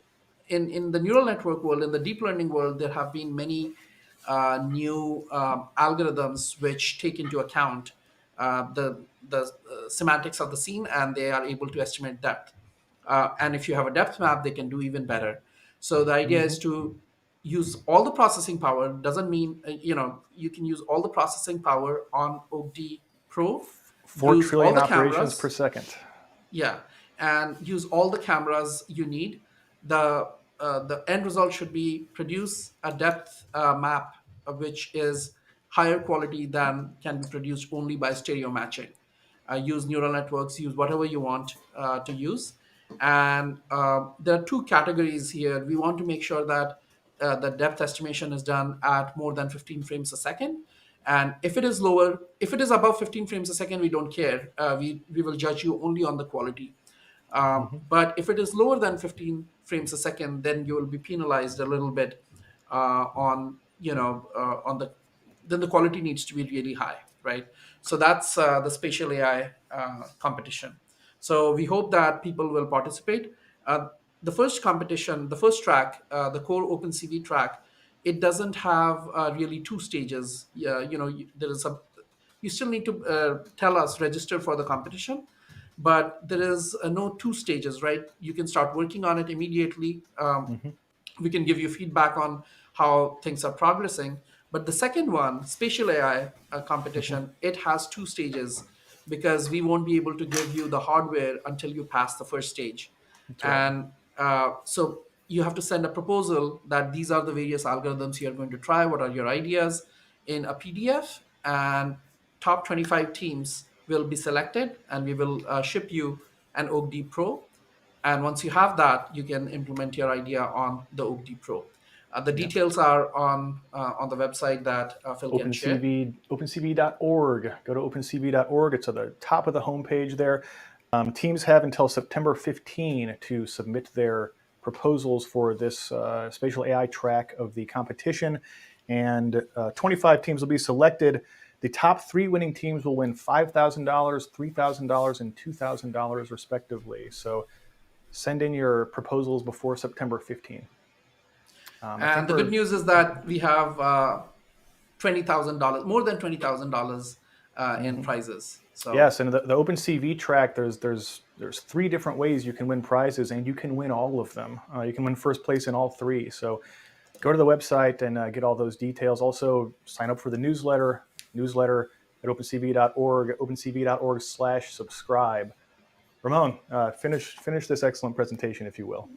in the neural network world, in the deep learning world, there have been many new algorithms which take into account the semantics of the scene, and they are able to estimate depth. And if you have a depth map, they can do even better. So the idea is to use all the processing power. Doesn't mean you can use all the processing power on OAK-D Pro. 4 trillion operations per second. Yeah. And use all the cameras you need. The the end result should be produce a depth map which is higher quality than can be produced only by stereo matching. Use neural networks, use whatever you want to use. And there are two categories here. We want to make sure that the depth estimation is done at more than 15 frames a second. And if it is lower, if it is above 15 frames a second, we don't care. We will judge you only on the quality. Hmm. But if it is lower than 15 frames a second, then you will be penalized a little bit on on the then the quality needs to be really high, right? So that's the spatial AI competition. So we hope that people will participate. Uh, the first competition, the first track, the core OpenCV track, it doesn't have really two stages. Yeah, there is a you still need to tell us register for the competition, but there is no two stages, right? You can start working on it immediately. Hmm. We can give you feedback on how things are progressing. But the second one, spatial AI Hmm. competition, it has two stages because we won't be able to give you the hardware until you pass the first stage. That's right. And so you have to send a proposal that these are the various algorithms you are going to try. What are your ideas in a PDF? And top 25 teams will be selected, and we will ship you an OAK-D Pro. And once you have that, you can implement your idea on the OAK-D Pro. The Yeah. details are on the website that Phil can share. OpenCV.org. Go to OpenCV.org. It's at the top of the homepage there. Teams have until September 15 to submit their proposals for this spatial AI track of the competition, and 25 teams will be selected. The top three winning teams will win $5,000, $3,000, and $2,000 respectively. So send in your proposals before September 15. I think And the good we're news is that we have $20,000, more than $20,000 in mhm. prizes. So Yes, and the OpenCV track, there's three different ways you can win prizes, and you can win all of them. You can win first place in all three. So go to the website and get all those details. Also, sign up for the newsletter at opencv.org, opencv.org/subscribe. Ramon, finish this excellent presentation, if you will.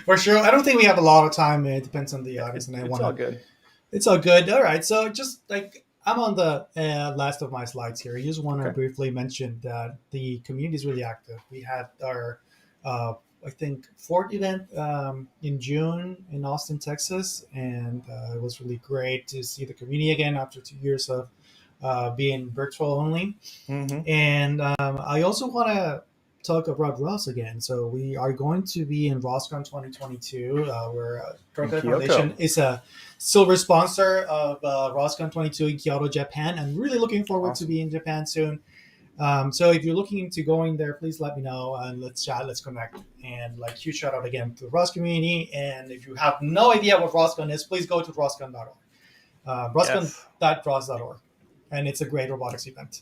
For sure. I don't think we have a lot of time. It depends on the audience, and I It's want all to. good. It's all good. All right. So just like I'm on the last of my slides here, I just want to Okay. briefly mention that the community is really active. We had our, uh, I think, fourth event in June in Austin, Texas, and it was really great to see the community again after 2 years of being virtual only. Mm-hmm. And I also want to talk about Ross again. So we are going to be in ROSCON 2022, where In Toronto Foundation Kyoto. is a silver sponsor of ROSCON 22 in Kyoto, Japan. I'm really looking forward to Awesome. being in Japan soon. So if you're looking into going there, please let me know and let's chat, let's connect. And like huge shout out again to the ROS community. And if you have no idea what ROSCON is, please go to roscon.org. Yes. Roscon.ros.org, and it's a great robotics event.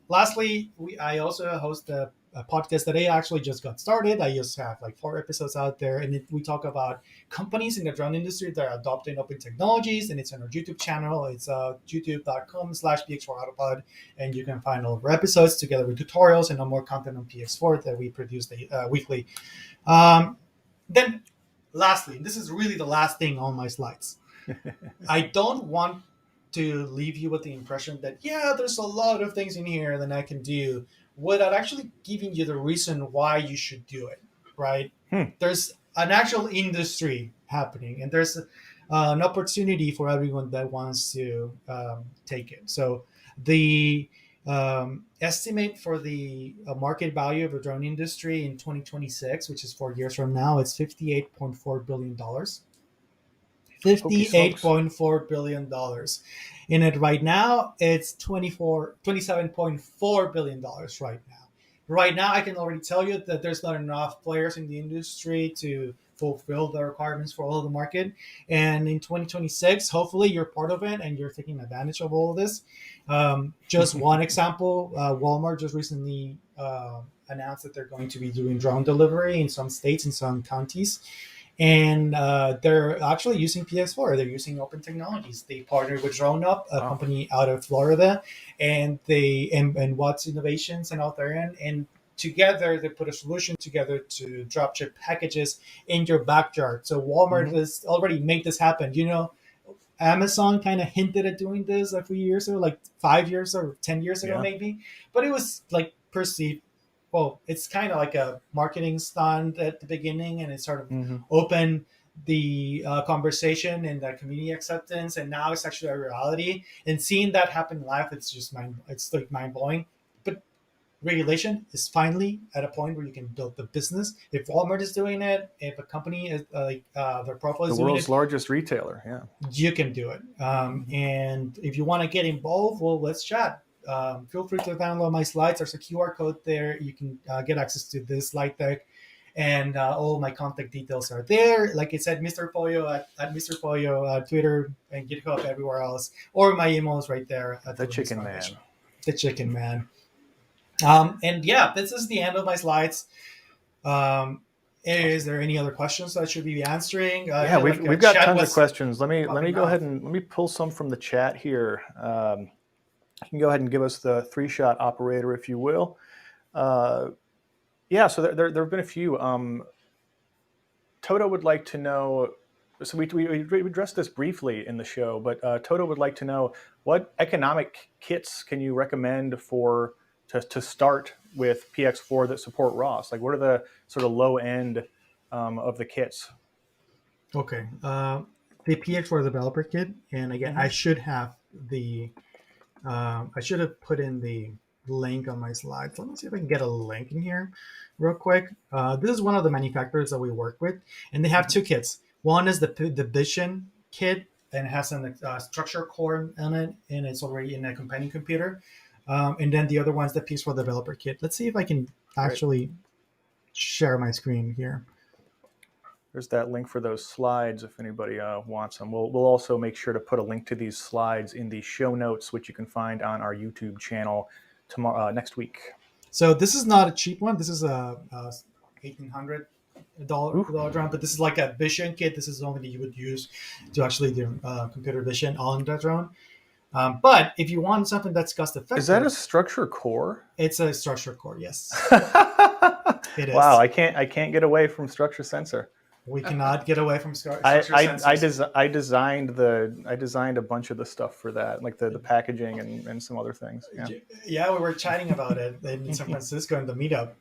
Lastly, I also host a podcast that I actually just got started. I just have like 4 episodes out there, and we talk about companies in the drone industry that are adopting open technologies, and it's on our YouTube channel. It's youtube.com/PX4 Autopilot, and you can find all of our episodes together with tutorials and more content on PX4 that we produce weekly. Um, then, lastly, this is really the last thing on my slides. I don't want to leave you with the impression that, yeah, there's a lot of things in here that I can do without actually giving you the reason why you should do it, right? Hmm. There's an actual industry happening, and there's an opportunity for everyone that wants to take it. So the estimate for the market value of the drone industry in 2026, which is 4 years from now, is $58.4 billion. Hokey smokes. $58.4 billion. In it right now, it's $27.4 billion right now. Right now, I can already tell you that there's not enough players in the industry to fulfill the requirements for all of the market. And in 2026, hopefully you're part of it and you're taking advantage of all of this. Just one example, Walmart just recently announced that they're going to be doing drone delivery in some states, in some counties, and they're actually using PX4. They're using open technologies. They partnered with DroneUp, a Wow. company out of Florida, and they and Watts Innovations and out there, and together, they put a solution together to drop ship packages in your backyard. So Walmart has already made this happen. Amazon kind of hinted at doing this a few years ago, like 5 years or 10 years ago, Yeah. maybe. But it was like perceived. Well, it's kind of like a marketing stunt at the beginning, and it sort of opened the conversation and the community acceptance, and now it's actually a reality. And seeing that happen live, it's like mind blowing. But regulation is finally at a point where you can build the business. If Walmart is doing it, if a company is their profile is The doing world's it, largest retailer. Yeah. you can do it. And if you want to get involved, well, let's chat. Feel free to download my slides. There's a QR code there. You can get access to this slide deck, and all my contact details are there. Like I said, Mr. Pollo at Mr. Pollo, Twitter and GitHub, everywhere else, or my email is right there. At The Chicken Man. The Chicken Man. And yeah, this is the end of my slides. Is there any other questions that I should be answering? Yeah, we've got tons of questions. Let me go ahead and let me pull some from the chat here. You can go ahead and give us the 3-shot operator, if you will. Yeah, so there have been a few. Toto would like to know. So we addressed this briefly in the show, but Toto would like to know what economic kits can you recommend to start with PX4 that support ROS? Like, what are the sort of low end of the kits? Okay, the PX4 developer kit, and again, I should have put in the link on my slides. Let me see if I can get a link in here real quick. This is one of the manufacturers that we work with, and they have two kits. One is the Vision kit, and it has a structure core in it, and it's already in a companion computer. And then the other one's the PX4 developer kit. Let's see if I can actually share my screen here. There's that link for those slides if anybody wants them. We'll also make sure to put a link to these slides in the show notes, which you can find on our YouTube channel next week. So this is not a cheap one. This is a $1,800 drone, but this is like a Vision kit. This is something that you would use to actually do computer vision on the drone. But if you want something that's cost effective, is that a structure core? It's a structure core, yes. It is. Wow, I can't get away from structure sensor. We cannot get away from structure sensors. I designed a bunch of the stuff for that, like the packaging and some other things. Yeah, we were chatting about it in San Francisco in the meetup.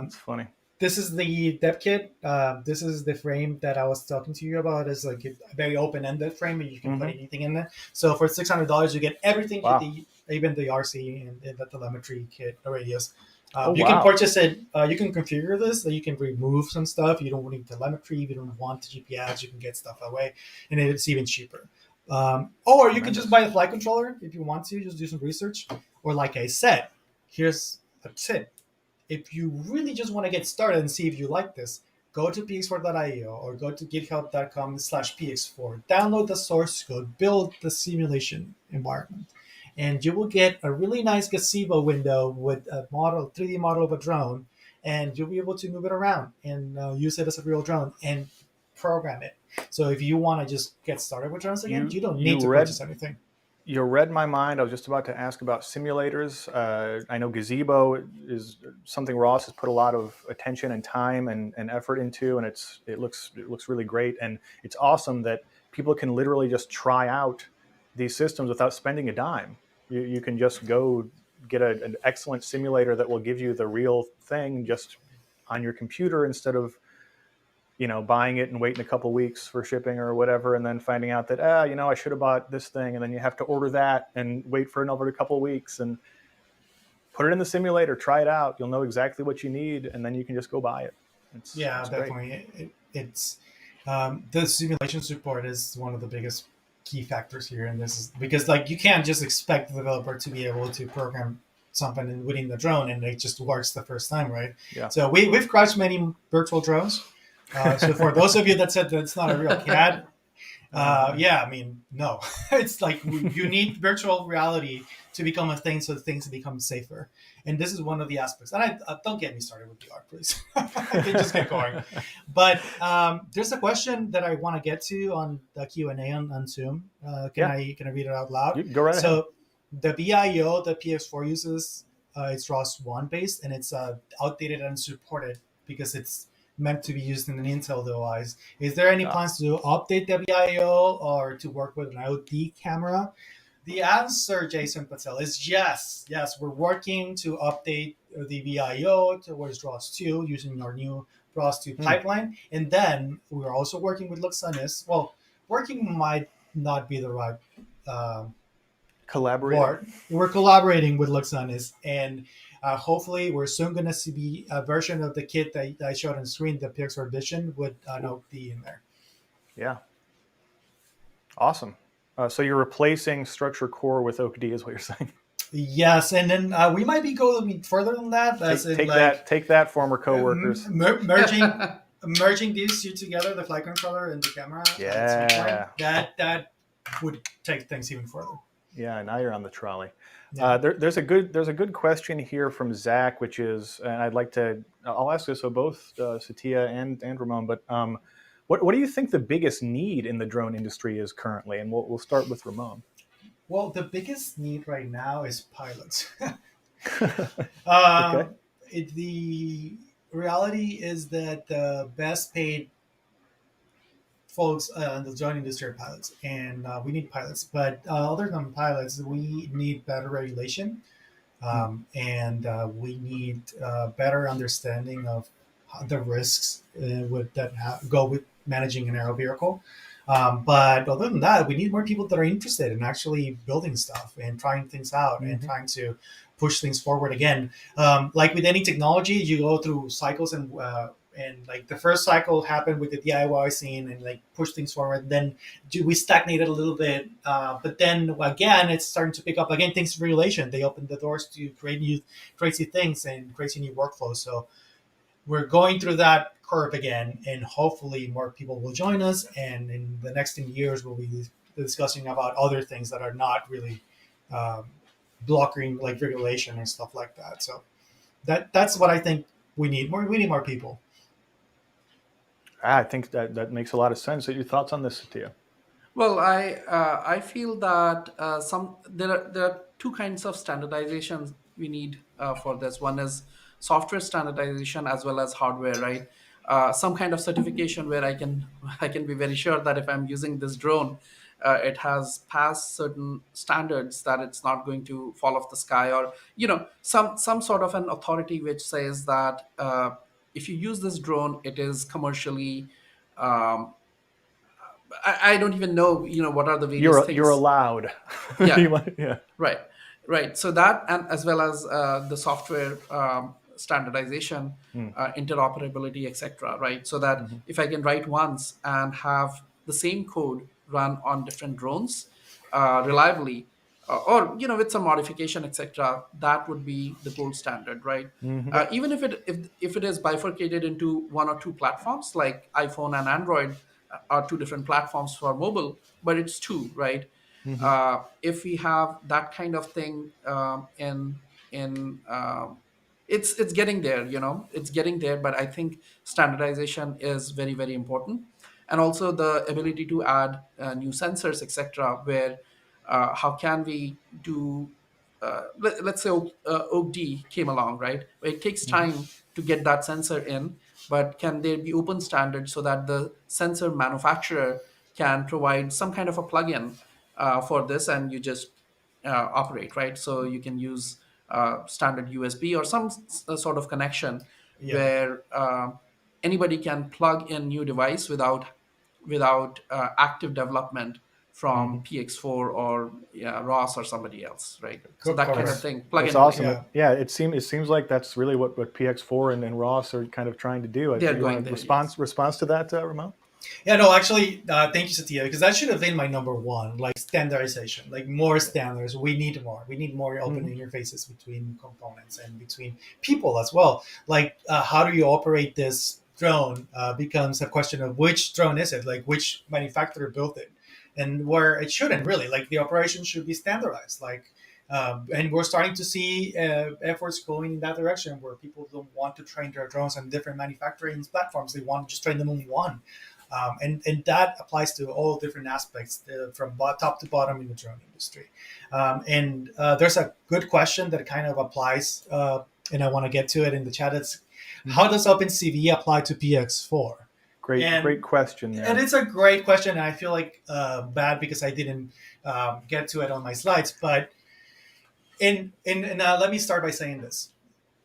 It's funny. This is the dev kit. This is the frame that I was talking to you about. It's like a very open-ended frame, and you can put anything in there. So for $600, you get everything you need, even the RC and the telemetry kit, the radius. You can purchase it. You can configure this. So you can remove some stuff. You don't need telemetry. If you don't want the GPS, you can get stuff away, and it's even cheaper. Or you can just buy a flight controller if you want to. Just do some research. Or like I said, here's a tip. If you really just want to get started and see if you like this, go to px4.io or go to github.com/px4. Download the source code, build the simulation environment, and you will get a really nice gazebo window with a 3D model of a drone, and you'll be able to move it around and use it as a real drone and program it. So if you want to just get started with drones again, you don't need to purchase anything. You read my mind. I was just about to ask about simulators. I know Gazebo is something Ross has put a lot of attention and time and effort into, and it looks really great. And it's awesome that people can literally just try out these systems without spending a dime. You can just go get an excellent simulator that will give you the real thing just on your computer instead of buying it and waiting a couple weeks for shipping or whatever, and then finding out that, I should have bought this thing, and then you have to order that and wait for another couple of weeks and put it in the simulator, try it out. You'll know exactly what you need, and then you can just go buy it. It's definitely. It's the simulation support is one of the biggest key factors here, and this is because you can't just expect the developer to be able to program something within the drone and it just works the first time, right? Yeah. So we've crashed many virtual drones. So for those of you that said that it's not a real CAD, no. It's like you need virtual reality to become a thing so things become safer. And this is one of the aspects. And I don't get me started with VR, please. I can just get going. But there's a question that I want to get to on the Q&A on Zoom. Can I read it out loud? Go right ahead. So the VIO that PX4 uses it's ROS 1 based, and it's outdated and unsupported because it's meant to be used in an Intel device. Is there any plans to update the VIO or to work with an IoT camera? The answer, Jason Patel, is yes. Yes, we're working to update the VIO towards ROS 2 using our new ROS 2 pipeline. And then we're also working with Luxonis. Well, working might not be the right Collaborating. word. We're collaborating with Luxonis. And hopefully we're soon going to see a version of the kit that I showed on screen, the PX4 Vision, with an OD in there. Yeah. Awesome. So you're replacing structure core with OAK-D is what you're saying. Yes, and then we might be going further than that. Take that, former coworkers. Merging these two together, the flight controller and the camera. Yeah. That would take things even further. Yeah, now you're on the trolley. Yeah. There's a good question here from Zach, which is, and I'll ask this of both Satya and Ramon, but what do you think the biggest need in the drone industry is currently? And we'll start with Ramon. Well, the biggest need right now is pilots. Okay. The reality is that the best paid folks in the drone industry are pilots, and we need pilots. But other than pilots, we need better regulation, and we need better understanding of the risks go with managing an aero vehicle. But other than that, we need more people that are interested in actually building stuff and trying things out and trying to push things forward again. Like with any technology, you go through cycles, and like the first cycle happened with the DIY scene and like push things forward. Then we stagnated a little bit, but then again, it's starting to pick up again. Thanks to regulation, they opened the doors to create new crazy things and crazy new workflows. So we're going through that curve again, and hopefully more people will join us. And in the next 10 years, we'll be discussing about other things that are not really blocking, like regulation and stuff like that. So that's what I think we need. We need more people. I think that makes a lot of sense. So your thoughts on this, Satya? Well, I feel that there are two kinds of standardizations we need for this. One is software standardization as well as hardware, right? Some kind of certification where I can be very sure that if I'm using this drone, it has passed certain standards, that it's not going to fall off the sky, or some sort of an authority which says that if you use this drone, it is commercially. I don't even know, what are the various things. You're allowed. Yeah. Yeah. Right. So that, and as well as the software standardization, interoperability, etc. Right. So that if I can write once and have the same code run on different drones reliably, or with some modification, etc., that would be the gold standard, right? Even if it is bifurcated into one or two platforms, like iPhone and Android are two different platforms for mobile, but it's two, right? If we have that kind of thing in it's getting there, it's getting there. But I think standardization is very, very important, and also the ability to add new sensors, etc. Where how can we do? Let's say OAK-D came along, right? It takes time to get that sensor in, but can there be open standards so that the sensor manufacturer can provide some kind of a plugin for this, and you just operate, right? So you can use standard USB or some sort of connection where anybody can plug in new device without active development from PX4 or ROS or somebody else, right? So that kind of thing. That's awesome. Yeah, it seems like that's really what PX4 and ROS are kind of trying to do. They're going there. Response to that, Ramon? Yeah, no, actually, thank you, Satya, because that should have been my number one, like standardization, like more standards. We need more. We need more open interfaces between components and between people as well. Like, how do you operate this drone becomes a question of which drone is it, like which manufacturer built it, and where it shouldn't really. Like the operation should be standardized. Like, and we're starting to see efforts going in that direction where people don't want to train their drones on different manufacturing platforms. They want to just train them on one. And that applies to all different aspects from top to bottom in the drone industry. And there's a good question that kind of applies, and I want to get to it in the chat. It's how does OpenCV apply to PX4? Great question there. And it's a great question, and I feel like bad because I didn't get to it on my slides. But let me start by saying this: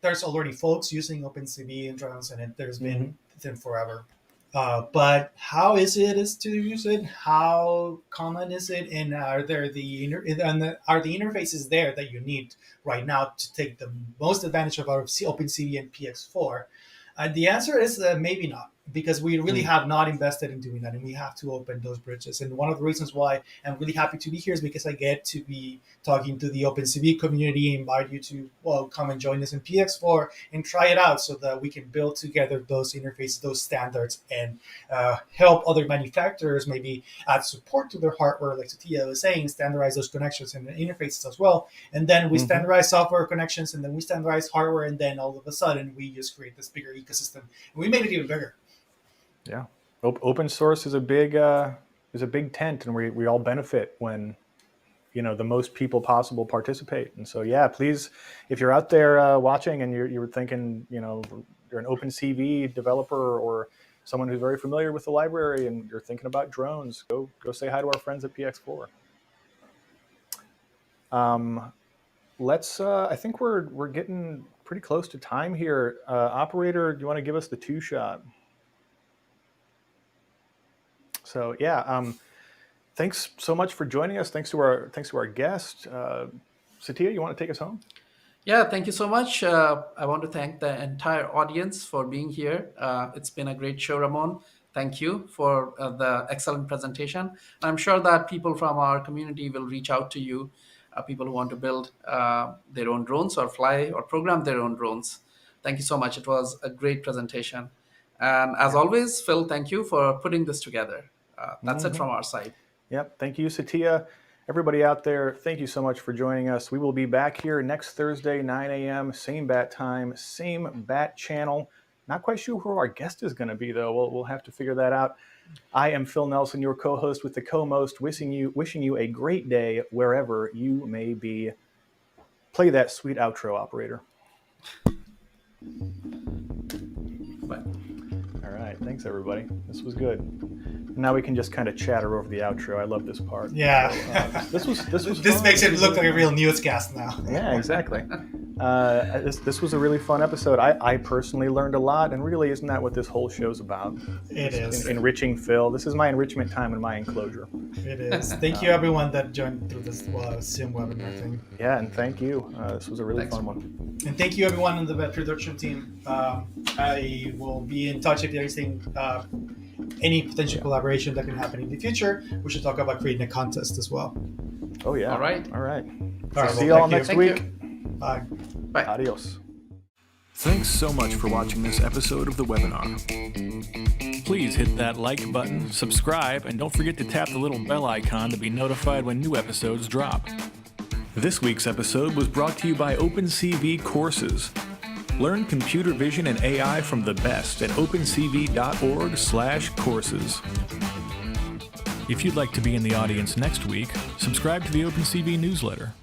there's already folks using OpenCV in drones, and there's been them forever. But how is it to use it? How common is it? And are the interfaces there that you need right now to take the most advantage of our OpenCV and PX4? The answer is maybe not, because we really have not invested in doing that, and we have to open those bridges. And one of the reasons why I'm really happy to be here is because I get to be talking to the OpenCV community, invite you to come and join us in PX4 and try it out so that we can build together those interfaces, those standards, and help other manufacturers maybe add support to their hardware, like Satya was saying, standardize those connections and the interfaces as well. And then we standardize software connections, and then we standardize hardware, and then all of a sudden we just create this bigger ecosystem. And we made it even bigger. Yeah, open source is a big tent, and we all benefit when the most people possible participate. And so please, if you're out there watching and you're thinking you're an OpenCV developer or someone who's very familiar with the library and you're thinking about drones, go say hi to our friends at PX4. I think we're getting pretty close to time here. Operator, do you want to give us the 2-shot? So thanks so much for joining us. Thanks to our guest. Satya, you want to take us home? Yeah, thank you so much. I want to thank the entire audience for being here. It's been a great show, Ramon. Thank you for the excellent presentation. I'm sure that people from our community will reach out to you, people who want to build their own drones or fly or program their own drones. Thank you so much. It was a great presentation. And as always, Phil, thank you for putting this together. That's it from our side. Yep. Thank you, Satya. Everybody out there, thank you so much for joining us. We will be back here next Thursday, 9 a.m., same bat time, same bat channel. Not quite sure who our guest is going to be, though. We'll have to figure that out. I am Phil Nelson, your co-host with the co-most, wishing you a great day wherever you may be. Play that sweet outro, operator. Bye. All right. Thanks, everybody. This was good. Now we can just kind of chatter over the outro. I love this part. Yeah. So, this This makes it look like a real newscast now. Yeah, exactly. This was a really fun episode. I personally learned a lot, and really, isn't that what this whole show's about? It is. Enriching Phil. This is my enrichment time and my enclosure. It is. Thank you, everyone that joined through this Zoom webinar thing. Yeah, and thank you. This was a really fun one. And thank you, everyone on the web production team. I will be in touch if there's any potential collaboration that can happen in the future. We should talk about creating a contest as well. Oh, yeah. All right. See you all next week. Bye. Bye. Adios. Thanks so much for watching this episode of the webinar. Please hit that like button, subscribe, and don't forget to tap the little bell icon to be notified when new episodes drop. This week's episode was brought to you by OpenCV Courses. Learn computer vision and AI from the best at opencv.org/courses. If you'd like to be in the audience next week, subscribe to the OpenCV newsletter.